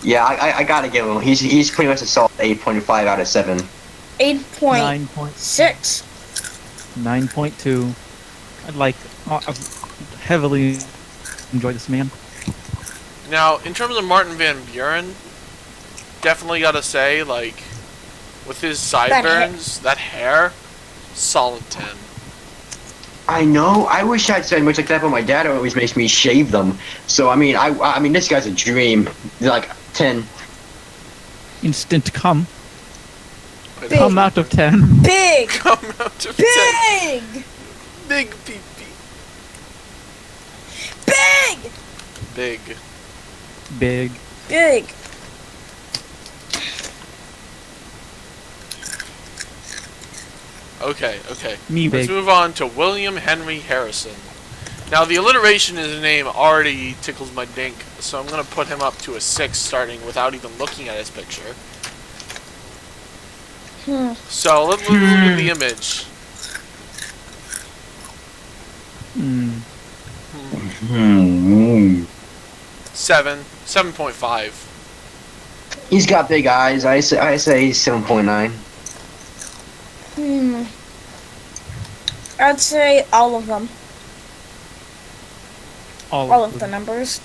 D: Yeah, I gotta give him. He's pretty much a solid 8.5 out of 7.
B: 8.6.
C: 9.2. I heavily enjoy this man.
A: Now, in terms of Martin Van Buren, definitely gotta say, like, with his sideburns, that hair, solid 10.
D: I know. I wish I had said much like that, but my dad always makes me shave them. So I mean, I mean, this guy's a dream. Like 10.
C: Instant come.
A: But
B: Big.
C: Come out of 10.
B: Big!
A: come out to 10.
B: Big!
A: Big pee-pee.
B: Big!
A: Big.
C: Big.
B: Big.
A: Okay.
C: Me
A: Let's
C: big.
A: move on to William Henry Harrison. Now, the alliteration in his name already tickles my dink, so I'm going to put him up to a 6 starting without even looking at his picture. So, let's look at the image.
C: Mm.
A: 7.5.
D: He's got big eyes. I say 7.9.
B: I'd say all of them.
C: All
B: All
C: of
B: of the
C: them.
B: numbers.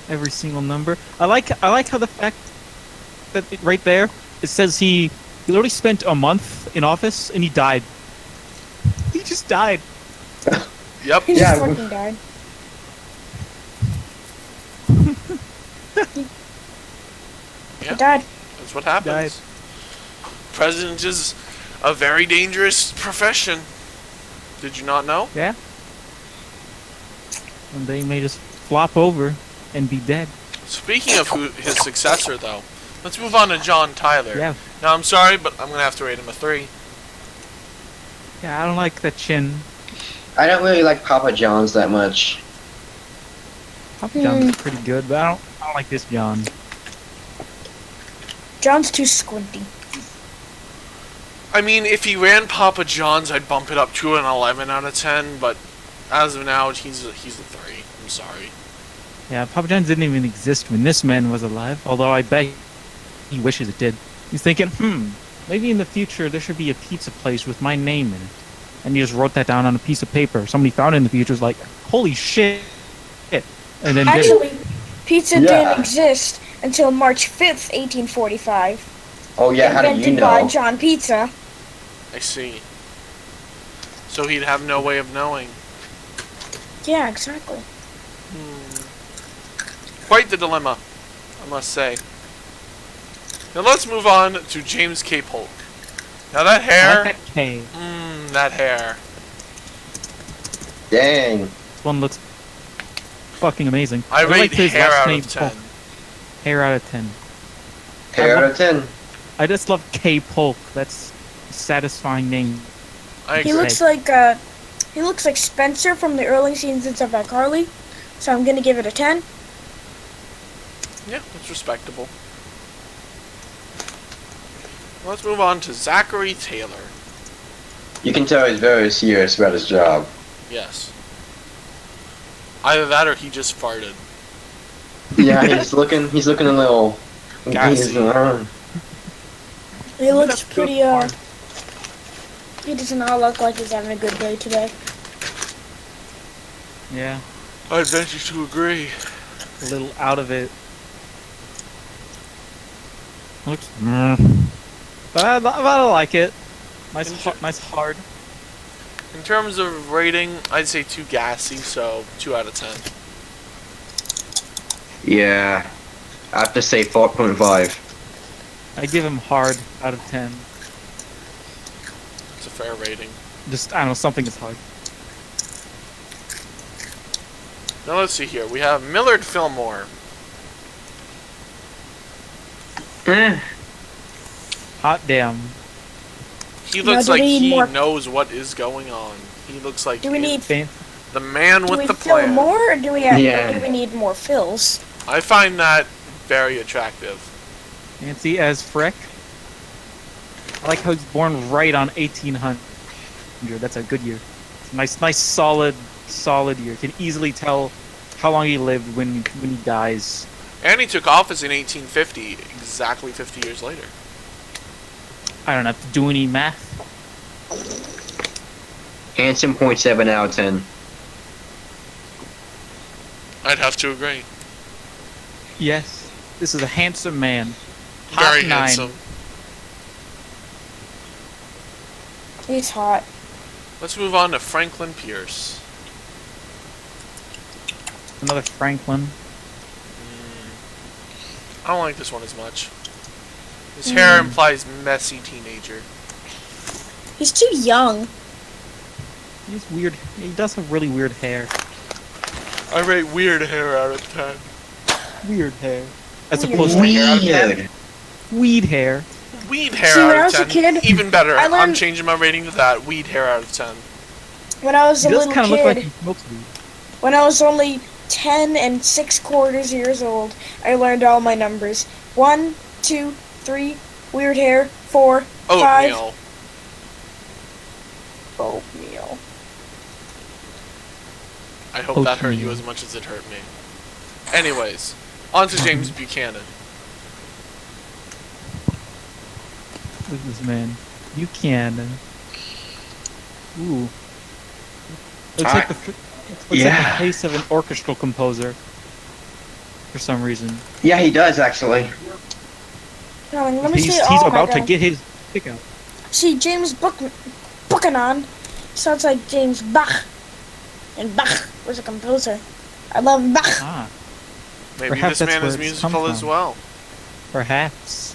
C: Every single number. I like how the fact that right there it says he literally spent a month in office and he died. He just died.
A: Yep.
B: He
D: Yeah,
B: just fucking died.
A: Yeah.
B: He died.
A: That's what happens.
C: Died.
A: President is a very dangerous profession. Did you not know?
C: Yeah. And they may just flop over and be dead.
A: Speaking of his successor, though, let's move on to John Tyler.
C: Yeah.
A: Now, I'm sorry, but I'm going to have to rate him a 3.
C: Yeah, I don't like that chin.
D: I don't really like Papa John's that much.
C: Papa John's pretty good, but I don't like this John.
B: John's too squinty.
A: I mean, if he ran Papa John's, I'd bump it up to an 11 out of 10, but as of now, he's a 3. I'm sorry.
C: Yeah, Papa John's didn't even exist when this man was alive, although I bet he wishes it did. He's thinking, maybe in the future there should be a pizza place with my name in it. And he just wrote that down on a piece of paper. Somebody found it in the future, was like, holy shit. And then did it.
B: Actually, pizza
D: Yeah.
B: didn't exist until March 5th, 1845.
D: Oh yeah, how do you
B: Invented by
D: know?
B: John Pizza.
A: I see. So he'd have no way of knowing.
B: Yeah, exactly.
A: Quite the dilemma, I must say. Now let's move on to James K. Polk. Now that
C: I
A: hair,
C: like that K.
A: that hair.
D: Dang.
C: This one looks fucking amazing.
A: I rate
C: like his
A: hair
C: last
A: out
C: name,
A: of 10.
C: Polk. Hair out of 10.
D: Hair out of 10.
C: I just love K. Polk. That's a satisfying name.
A: I
B: He
A: agree.
B: looks like Spencer from the early seasons of iCarly. So I'm gonna give it a 10.
A: Yeah, that's respectable. Let's move on to Zachary Taylor.
D: You can tell he's very serious about his job.
A: Yes. Either that or he just farted.
D: Yeah, he's looking a little
A: Gassy.
B: He looks
C: That's good
B: pretty
C: porn.
B: he does not look like he's having a good day today.
C: Yeah,
A: I venture to agree.
C: a little out of it. Looks. But I like it. Nice hard.
A: In terms of rating, I'd say too gassy, so 2 out of 10.
D: Yeah. I have to say 4.5.
C: I give him hard out of 10.
A: It's a fair rating.
C: Just, I don't know, something is hard.
A: Now let's see here. We have Millard Fillmore.
C: Hot damn.
A: He looks
B: do
A: like
B: we need
A: he
B: more-
A: knows what is going on. He looks like
B: Do we need
A: the man
B: do
A: with
B: we
A: the
B: fill
A: plan.
B: more or do we need more fills?
A: I find that very attractive.
C: Fancy as frick. I like how he's born right on 1800. That's a good year. It's a nice, solid year. Can easily tell how long he lived when he dies.
A: And he took office in 1850, exactly 50 years later.
C: I don't have to do any math.
D: Handsome 0.7 out of 10.
A: I'd have to agree.
C: Yes, this is a handsome man.
A: Very
C: Hot 9.
A: handsome.
B: He's hot.
A: Let's move on to Franklin Pierce.
C: Another Franklin.
A: I don't like this one as much. His hair implies messy teenager.
B: He's too young.
C: He's weird. He does have really weird hair.
A: I rate weird hair out of 10.
C: Weird hair. As
B: Weird.
C: opposed to hair out of 10.
D: Weird.
C: Weed hair.
A: Weed hair
B: See, when I
A: out
B: was a
A: of 10.
B: kid,
A: Even better.
B: I
A: I'm
B: learned-
A: changing my rating to that. Weed hair out of 10.
B: When I was
C: He
B: a
C: does
B: little
C: kind of
B: kid,
C: look like he smokes weed.
B: when I was only 10 and 6/4 years old, I learned all my numbers. 1, 2, 3, weird hair, 4, 5.
A: Oatmeal.
B: Oatmeal.
A: I hope that hurt you
C: Oatmeal.
A: as much as it hurt me. Anyways, on to James Buchanan.
C: Look at this man. You can. Ooh. Looks like the face of an orchestral composer. for some reason.
D: Yeah, he does actually.
B: Darling, let me
C: He's
B: see. Oh my
C: about to
B: God.
C: get his pick out.
B: See, James Buchanan sounds like James Bach. And Bach was a composer. I love Bach.
C: Ah,
A: Maybe
C: Perhaps
A: this
C: that's
A: man is
C: where it's come
A: musical as
C: from.
A: well.
C: perhaps.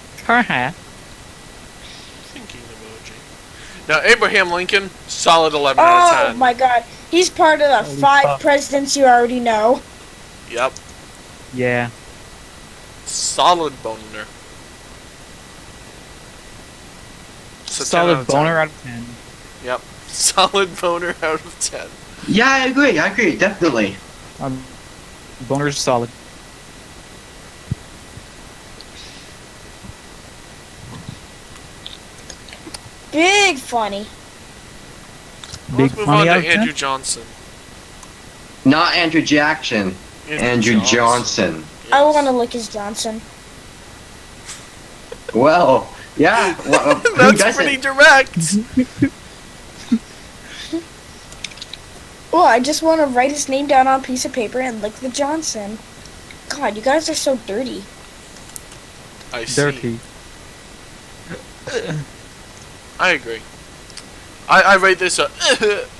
A: Thinking emoji. Now, Abraham Lincoln, solid 11 out of
B: Oh
A: 10.
B: my God. He's part of the
C: Holy
B: 5
C: fuck.
B: presidents you already know.
A: Yep.
C: Yeah.
A: Solid boner. So 10 out
C: Solid
A: of 10.
C: boner out of 10.
A: Yep. Solid boner out of 10.
D: Yeah, I agree, definitely.
C: Boner's solid.
B: Big funny.
C: Big
A: Let's move
C: money
A: on
C: out
A: to
C: of 10?
A: Andrew Johnson.
D: Not Andrew Jackson. Andrew Johnson.
B: I
A: Yes.
B: want to lick his Johnson.
D: Well, yeah. Well, who
A: That's pretty
D: doesn't?
A: direct.
B: Oh, I just want to write his name down on a piece of paper and lick the Johnson. God, you guys are so dirty.
A: I see.
C: Dirty.
A: I agree. I rate this a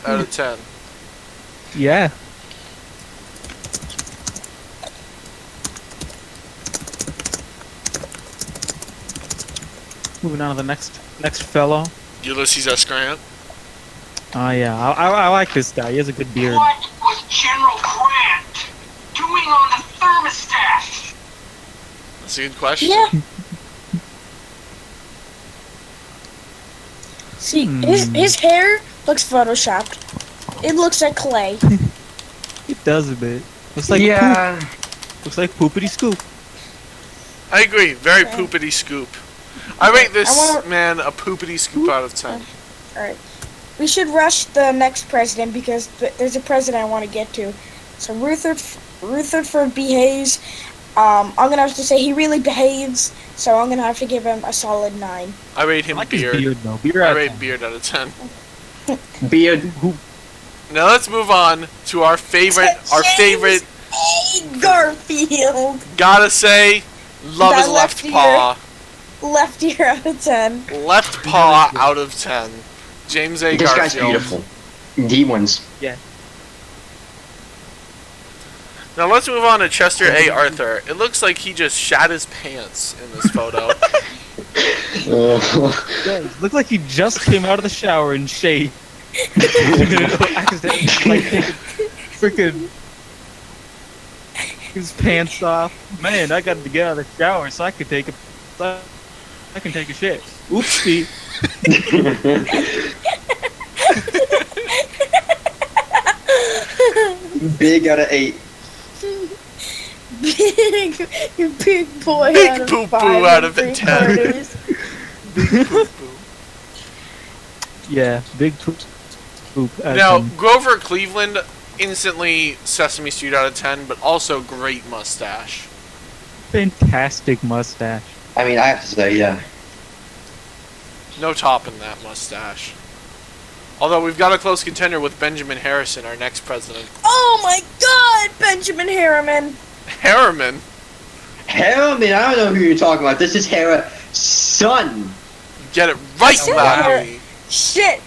A: out of 10.
C: Yeah. Moving on to the next fellow.
A: Ulysses S. Grant.
C: Oh yeah, I like this guy. He has a good beard.
E: What was General Grant doing on the thermostat?
A: That's a good question.
B: Yeah. See, his hair looks photoshopped. It looks like clay.
C: It does a bit. Looks like
D: Yeah.
C: poop. Looks like poopity scoop.
A: I agree. Very
B: Okay.
A: poopity scoop. I rate this
B: I wanna-
A: man a poopity scoop out of 10.
B: Alright. We should rush the next president because there's a president I want to get to. So Rutherford behaves. I'm going to have to say he really behaves, so I'm going to have to give him a solid 9.
A: I rate
C: I
A: him
C: like
A: beard.
C: his beard though. Beard
A: I
C: out of
A: rate
C: 10.
A: beard out of 10.
D: Beard.
A: Now let's move on to our favorite.
B: Hey, Garfield!
A: Gotta say, love
B: That
A: his left
B: left ear.
A: paw.
B: Left ear out of 10.
A: Left paw out of 10. James A.
D: This
A: Garfield.
D: guy's beautiful. D ones.
A: Now let's move on to Chester A. Arthur. It looks like he just shat his pants in this photo.
C: Does. Looks like he just came out of the shower and shaved. Accidentally, like, taking freaking his pants off. Man, I got to get out of the shower so I can take a shit. Oopsie.
D: Big out of 8.
B: Big boy
A: Big
B: out of
A: poo-poo
B: 5
A: out of
B: and
A: 10.
B: 3/4.
C: Yeah, big poop.
A: Now, Grover Cleveland, instantly Sesame Street out of 10, but also great mustache.
C: Fantastic mustache.
D: I mean, I have to say, yeah.
A: No topping that mustache. Although we've got a close contender with Benjamin Harrison, our next president.
B: Oh my god, Benjamin Harriman!
A: Harriman?
D: Harriman, I don't know who you're talking about. This is Hera's son.
A: Get it right,
B: Shit.
A: Larry.
B: Shit!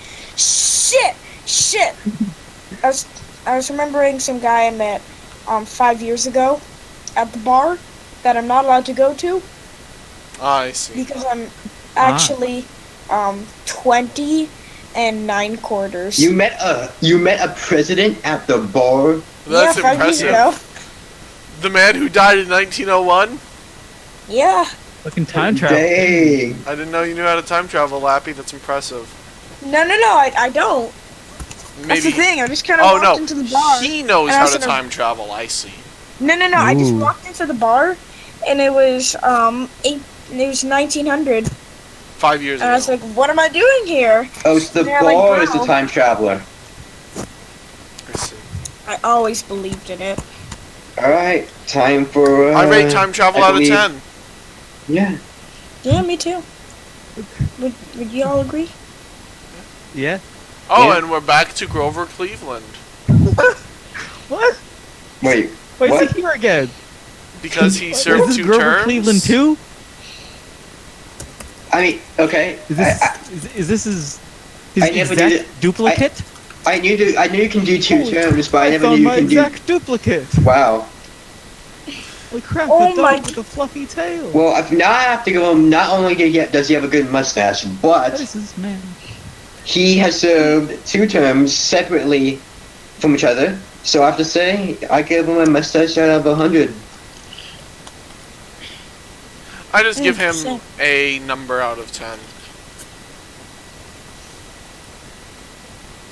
B: I was remembering some guy I met 5 years ago at the bar that I'm not allowed to go to
A: I see.
B: because I'm actually 20 and 9/4.
D: You met a president at the bar.
A: That's
B: yeah, 5 years
A: impressive.
B: ago.
A: The man who died in 1901?
B: Yeah.
C: Fucking time travel.
D: Dang.
A: I didn't know you knew how to time travel, Lappy. That's impressive.
B: No, I don't. That's the
A: Maybe.
B: thing. I just kind of
A: Oh
B: walked
A: no,
B: into the bar.
A: he knows
B: and I
A: how
B: was
A: to
B: in a-
A: time travel. I see.
B: No. I just
C: Ooh.
B: walked into the bar, and it was It was 1900,
A: 5 years
B: and I was
A: ago.
B: like, "What am I doing here?"
D: Oh, it's the
B: They're like,
D: bar is the
B: wow.
D: time traveler.
A: I see.
B: I always believed in it.
D: Alright, time for.
A: I rate time travel
D: I
A: out of
D: believe-
A: 10.
D: Yeah.
B: Yeah, me too. Would you all agree?
C: Yeah.
A: Oh,
D: Yeah.
A: and we're back to Grover Cleveland.
C: What?
D: Wait.
C: Why is
D: What?
C: he here again?
A: because he
C: Is
A: served
C: this
A: 2
C: Grover
A: terms.
C: Cleveland too?
D: I mean, okay.
C: Is this his
D: I never
C: exact
D: did-
C: duplicate?
D: I knew you can do 2
C: Holy
D: terms, but I never
C: found
D: knew you
C: my
D: can do.
C: exact duplicate.
D: Wow.
C: Holy crap!
B: Oh
C: the
B: my-
C: dog with the fluffy tail.
D: Well, now I have to go. Not only does he have a good mustache,
C: What
D: but
C: is this man?
D: he has served 2 terms separately from each other. So I have to say, I give him a mustache out of 100.
A: I just give him
B: Same.
A: a number out of 10.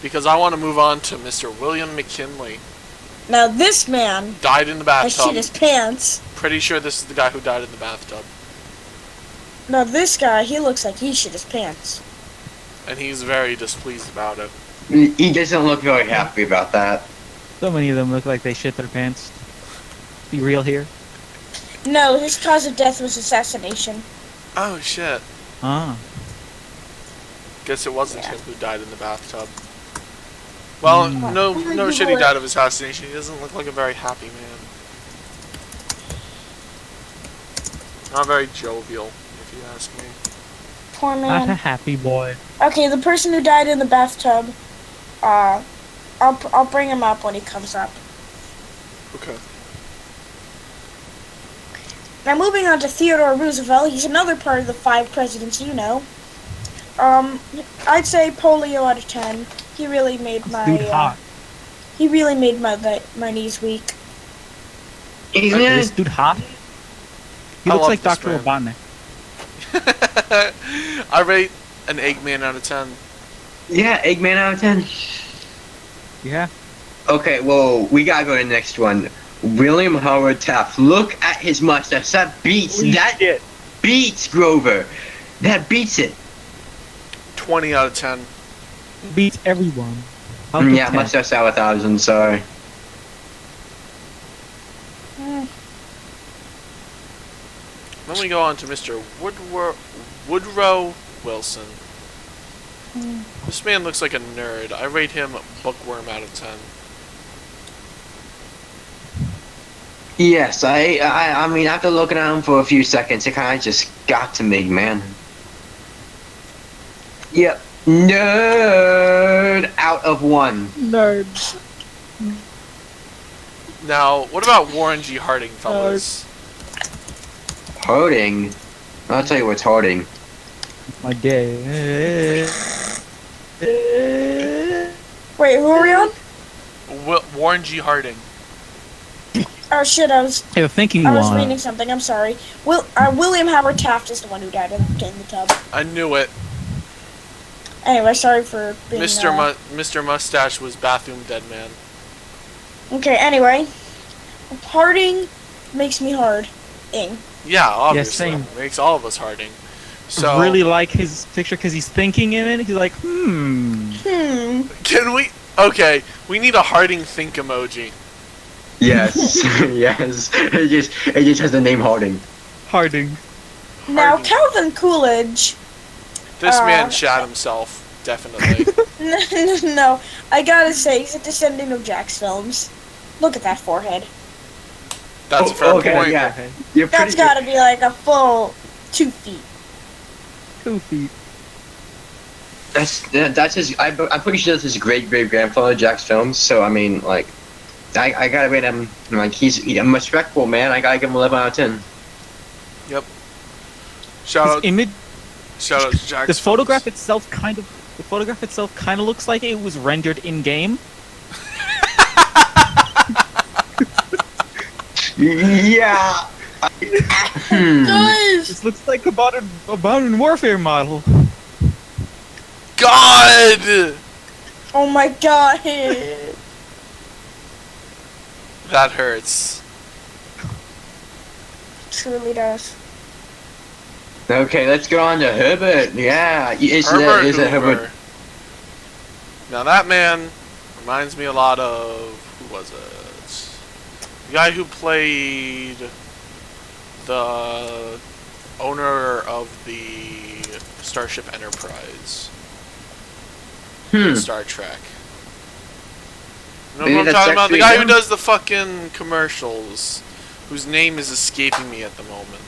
A: Because I want to move on to Mr. William McKinley.
B: Now this man
A: Died in the
B: has shit
A: bathtub.
B: his pants.
A: Pretty sure this is the guy who died in the bathtub.
B: Now this guy, he looks like he shit his pants.
A: And he's very displeased about it.
D: He doesn't look very happy about that.
C: So many of them look like they shit their pants. Be real here.
B: No, his cause of death was assassination.
A: Oh shit.
C: Ah.
A: Guess it wasn't
B: Yeah.
A: him who died in the bathtub. Well,
C: Mm.
A: no shit he died of assassination. He doesn't look like a very happy man. Not very jovial, if you ask me.
B: Poor
C: Not a
B: man.
C: happy boy.
B: Okay, the person who died in the bathtub, I'll bring him up when he comes up.
A: Okay.
B: Now moving on to Theodore Roosevelt, he's another part of the 5 presidents you know. I'd say polio out of 10. He really made my
C: Dude, hot.
B: he really made my knees weak.
D: He's
A: Okay,
C: Is this dude hot? He
A: I
C: looks
A: love
C: like
A: this
C: Dr.
A: man.
C: Robotnik.
A: I rate an Eggman out of 10.
D: Yeah, Eggman out of 10.
C: Yeah.
D: Okay, well, we gotta go to the next one. William Howard Taft. Look at his mustache. That beats.
C: Holy
D: that
C: shit.
D: beats Grover. That beats it.
A: 20 out of 10.
C: Beats everyone. I'll give
D: Yeah,
C: 10.
D: mustache out of 1,000. Sorry.
B: Mm.
A: Then we go on to Mr. Woodrow Wilson.
B: Mm.
A: This man looks like a nerd. I rate him bookworm out of 10.
D: Yes, I mean, after looking at him for a few seconds, it kind of just got to me, man. Yep. Nerd out of 1.
C: Nerds.
A: Now, what about Warren G. Harding, fellas?
D: Harding. I'll tell you what's Harding.
C: My gay.
B: Wait, who are we on?
A: Warren G. Harding.
B: Oh shit, I was
C: Thinking
B: reading
C: one.
B: something. I'm sorry. William Howard Taft is the one who died in the tub.
A: I knew it.
B: Anyway, sorry for being.
A: Mr. Mustache was Bathroom Dead Man.
B: Okay. Anyway, Harding makes me hard. Ing.
A: Yeah, obviously.
C: same.
A: Makes all of us Harding. So
C: Really like his picture because he's thinking in it. He's like,
A: can we? Okay, we need a Harding think emoji.
D: Yes, yes. It just has the name Harding.
C: Harding.
B: Now
A: Harding.
B: Calvin Coolidge.
A: This
B: Uh,
A: man shat himself, definitely.
B: No, I gotta say he's a descendant of Jack's films. Look at that forehead.
A: That's a fair
D: okay,
A: point.
D: yeah. You're
B: That's
D: pretty
B: gotta be like a full 2 feet.
C: 2 feet.
D: That's his. I'm pretty sure that's his great grandfather Jack's films. So I mean, like, I gotta rate him. Like he's a respectful man. I gotta give him 11 out of 10.
A: Yep. Shout
C: His
A: out,
C: image.
A: shout out to Jack.
C: The photograph itself kind of looks like it was rendered in game.
D: Yeah.
B: Guys!
C: This looks like a modern warfare model.
A: God!
B: Oh my god!
A: That hurts.
B: Truly does.
D: Okay, let's go on to Herbert. Yeah, is
A: Herbert
D: it
A: Hoover.
D: Herbert?
A: Now that man reminds me a lot of who was it? The guy who played the owner of the Starship Enterprise in Star Trek. You know
D: Maybe
A: what I'm
D: that's
A: talking about? The
D: actually
A: guy who
D: him?
A: does the fucking commercials whose name is escaping me at the moment.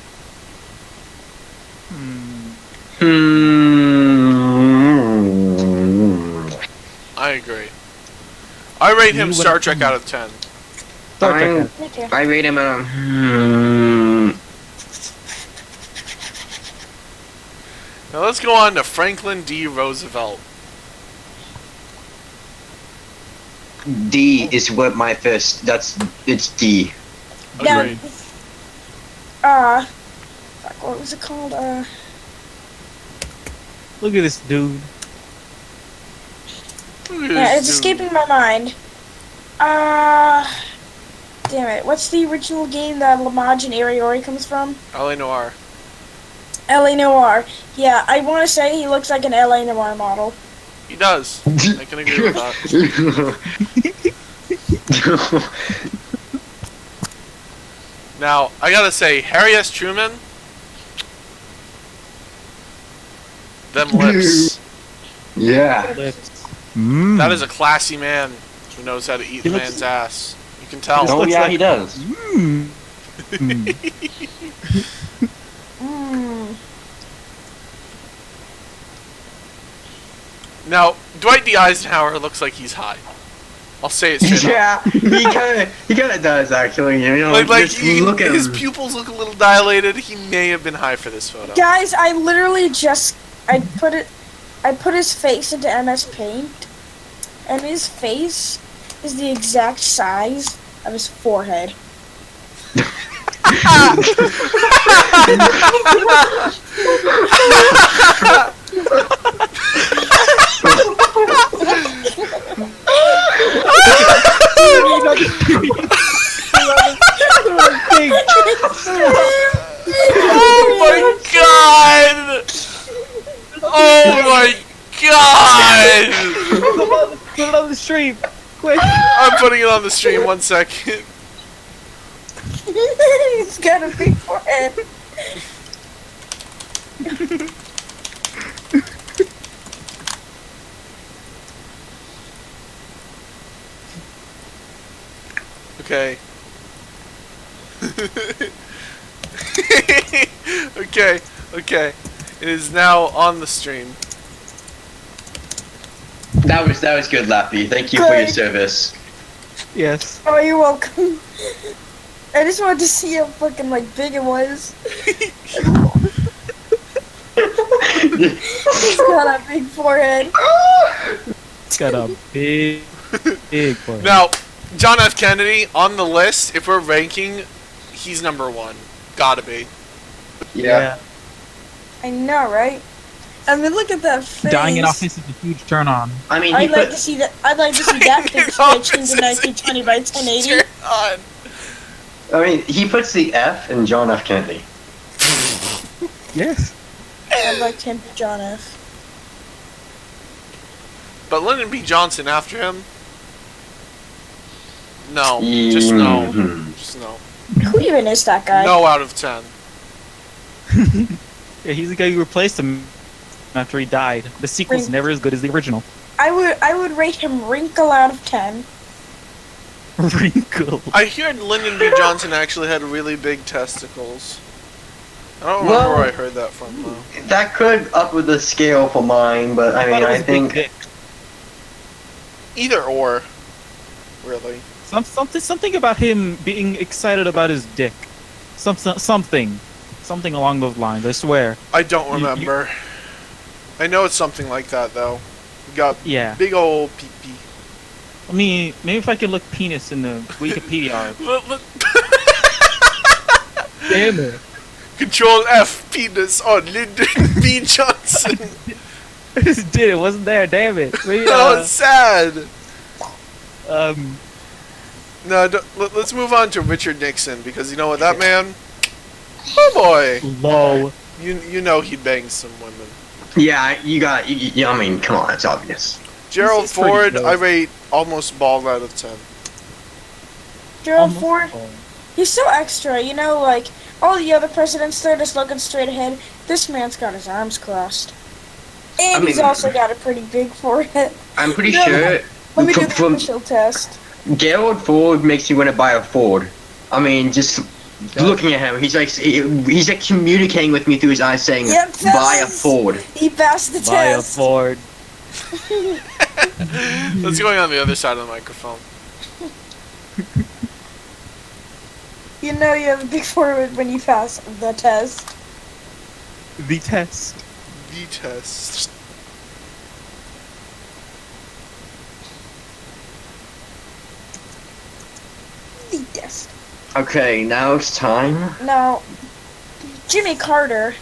A: I agree. I rate him Star Trek out of 10.
B: Me too.
D: I rate him a
A: Now let's go on to Franklin D. Roosevelt.
D: D is what my first. It's D.
B: Now,
A: Agreed.
B: fuck, what was it called?
C: Look at this dude.
A: Look at
B: Yeah,
A: this
B: it's
A: dude.
B: escaping my mind. Damn it. What's the original game that Lamage and Ariori comes from?
A: L.A. Noir.
B: L.A. Noir. Yeah, I want to say he looks like an L.A. Noir model.
A: He does. I can agree with that. Now, I gotta say, Harry S. Truman, them lips.
D: Yeah.
C: Lips.
A: That is a classy man who knows how to eat
C: He
A: a
C: looks-
A: man's ass. You can tell.
D: Oh
C: looks
D: yeah,
C: like-
D: he does.
C: Mm.
B: Mmm.
A: Now, Dwight D. Eisenhower looks like he's high. I'll say it straight up.
D: Yeah, he kind of does actually. You know,
A: Like
D: just
A: you
D: look
A: can-
D: at
A: his
D: him.
A: pupils look a little dilated. He may have been high for this photo.
B: Guys, I literally just I put his face into MS Paint, and his face is the exact size of his forehead.
A: Oh my god! Oh my god!
C: Put it on the stream. Quick.
A: I'm putting it on the stream. 1 second.
B: He's got a big forehead.
A: Okay. Okay. Okay. It is now on the stream.
D: That was good, Lappy. Thank you for your
B: Good.
D: service.
C: Yes.
B: Oh, you're welcome. I just wanted to see how fucking like big it was. He's got a big forehead.
C: It's got a big forehead.
A: Now, John F. Kennedy on the list. If we're ranking, he's number 1. Gotta be.
D: Yeah.
B: I know, right? I mean, look at that face.
C: Dying in office is a huge turn on.
D: I mean, he
B: I'd like
D: put.
B: to see that. I'd like to see that
A: Dying in
B: big
A: office
B: bitch into
A: is a
B: 1920 by 1080.
A: Turn on.
D: I mean, he puts the F in John F. Kennedy.
C: Yes.
B: I'd like him to John F.
A: But Lyndon B. Johnson after him? No. Just no.
D: Mhm.
A: Just no.
B: Who even is that guy?
A: No out of 10.
C: Yeah, he's the guy who replaced him after he died. The sequel's never as good as the original.
B: I would rate him wrinkle out of 10.
C: Wrinkle.
A: I heard Lyndon B. Johnson actually had really big testicles. I don't remember
D: Well-
A: where I heard that from though.
D: That could up with the scale for mine, but I mean, I think.
A: Either or. Really.
C: Something about him being excited about his dick. Something along those lines. I swear.
A: I don't
C: You-
A: remember. I know it's something like that though. You got
C: Yeah.
A: big old pee-pee.
C: I mean, maybe if I could look penis in the Wikipedia. Damn it.
A: Control F penis on Lyndon B. Johnson.
C: I just did it. Wasn't there. Damn it. Maybe,
A: That was sad. No, let's move on to Richard Nixon because you know what, that man. Oh boy.
C: low.
A: You know he'd bang some women.
D: Yeah, you got. I mean, come on, it's obvious.
A: Gerald
C: This is pretty
A: Ford,
C: good.
A: I rate almost bald out of 10.
B: Gerald Ford, he's so extra. You know, like all the other presidents, they're just looking straight ahead. This man's got his arms crossed, and
D: I
B: he's
D: mean-
B: also got a pretty big forehead.
D: I'm pretty
B: No,
D: sure.
B: Let me do the
D: from
B: official test.
D: Gerald Ford makes you want to buy a Ford. I mean, just looking at him. He's like communicating with me through his eyes, saying,
B: Yep,
D: "Buy a
B: fellas.
D: Ford."
B: He passed the
C: Buy a
B: test.
C: Ford.
A: Let's go on the other side of the microphone.
B: You know you have a big forehead when you pass the test.
C: The test.
A: The test.
B: The test.
D: Okay, now it's time.
B: Now, Jimmy Carter.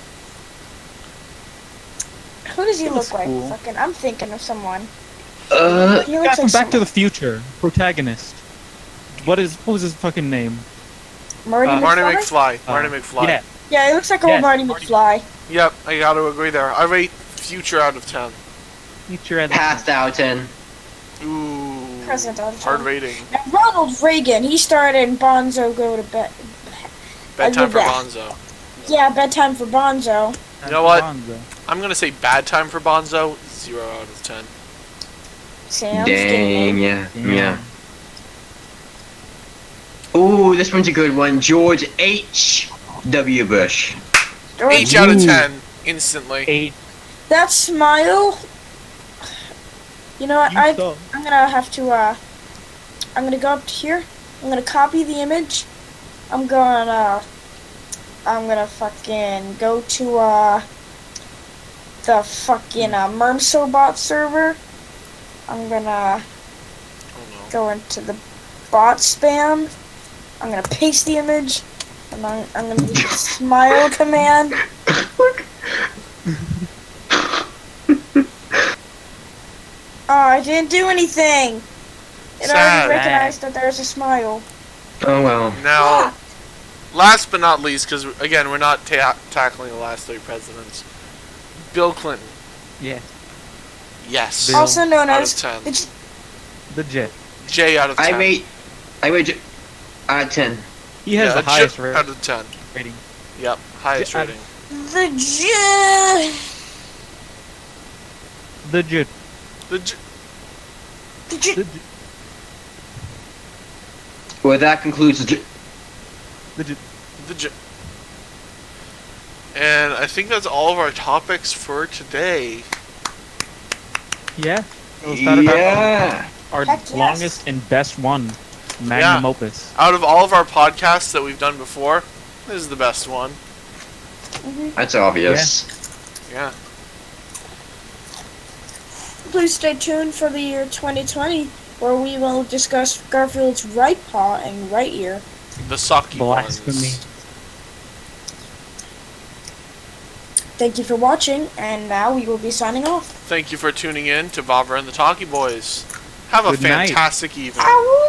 B: Who does he
C: He
B: look
C: looks
B: like?
C: cool.
B: Fucking, I'm thinking of someone. He
C: Guy
B: looks
C: from
B: like
C: Back to
B: someone.
C: the Future. Protagonist. What was his fucking name?
B: Marty
A: Marty
B: McFly?
A: McFly. Marty McFly.
C: Yeah.
B: Yeah, he looks like old
C: Yes,
B: Marty
C: Marty.
B: McFly.
A: Yep, I gotta agree there. I rate Future out of 10.
C: Future at
D: Passed out 10.
A: Ooh.
B: Present out of 10.
A: Hard rating.
B: Now, Ronald Reagan, he starred in Bonzo Go to Bed.
A: Bedtime for
B: that.
A: Bonzo.
B: Yeah, Bedtime for Bonzo.
A: You know what? I'm gonna say bad time for Bonzo. 0 out of 10.
B: Sam's
D: Dang,
B: Gaming.
D: yeah. Ooh, this one's a good one. George H.W. Bush.
B: George,
A: 8 out of
C: Ooh.
A: 10. Instantly.
C: 8.
B: that smile. You know what? I'm gonna have to. I'm gonna go up to here. I'm gonna copy the image. I'm gonna fucking go to the fucking Mermsobot server. I'm gonna
A: Oh no.
B: go into the bot spam. I'm gonna paste the image, and I'm gonna use the smile command. Oh, I didn't do anything. It
A: Sad.
B: already recognized that there's a smile.
D: Oh well.
A: Now, last but not least, because again, we're not tackling the last 3 presidents. Bill Clinton.
C: Yeah.
A: Yes.
C: Bill.
B: Also known
A: Out
B: as
A: of 10.
B: the
C: Legit.
A: J out of 10.
D: I rate out of 10.
C: He has
A: Yeah,
C: the
A: a
C: highest
A: J out of 10.
C: rating.
A: Yep, highest
C: J-
A: rating.
C: Legit.
A: The J-
C: Legit.
D: Well, that concludes the.
C: Legit.
A: the J- And I think that's all of our topics for today.
C: Yeah. Was that about
D: Yeah.
C: our
B: Heck yes.
C: longest and best one? Magnum
A: Yeah.
C: opus.
A: Out of all of our podcasts that we've done before, this is the best one.
D: That's obvious.
A: Yeah.
B: Please stay tuned for the year 2020, where we will discuss Garfield's right paw and right ear.
A: The sucky
C: Blasphemy.
A: ones.
B: Thank you for watching, and now we will be signing off.
A: Thank you for tuning in to Vavr and the Talkie Boys. Have a
C: Good night.
A: fantastic evening.
B: Ow!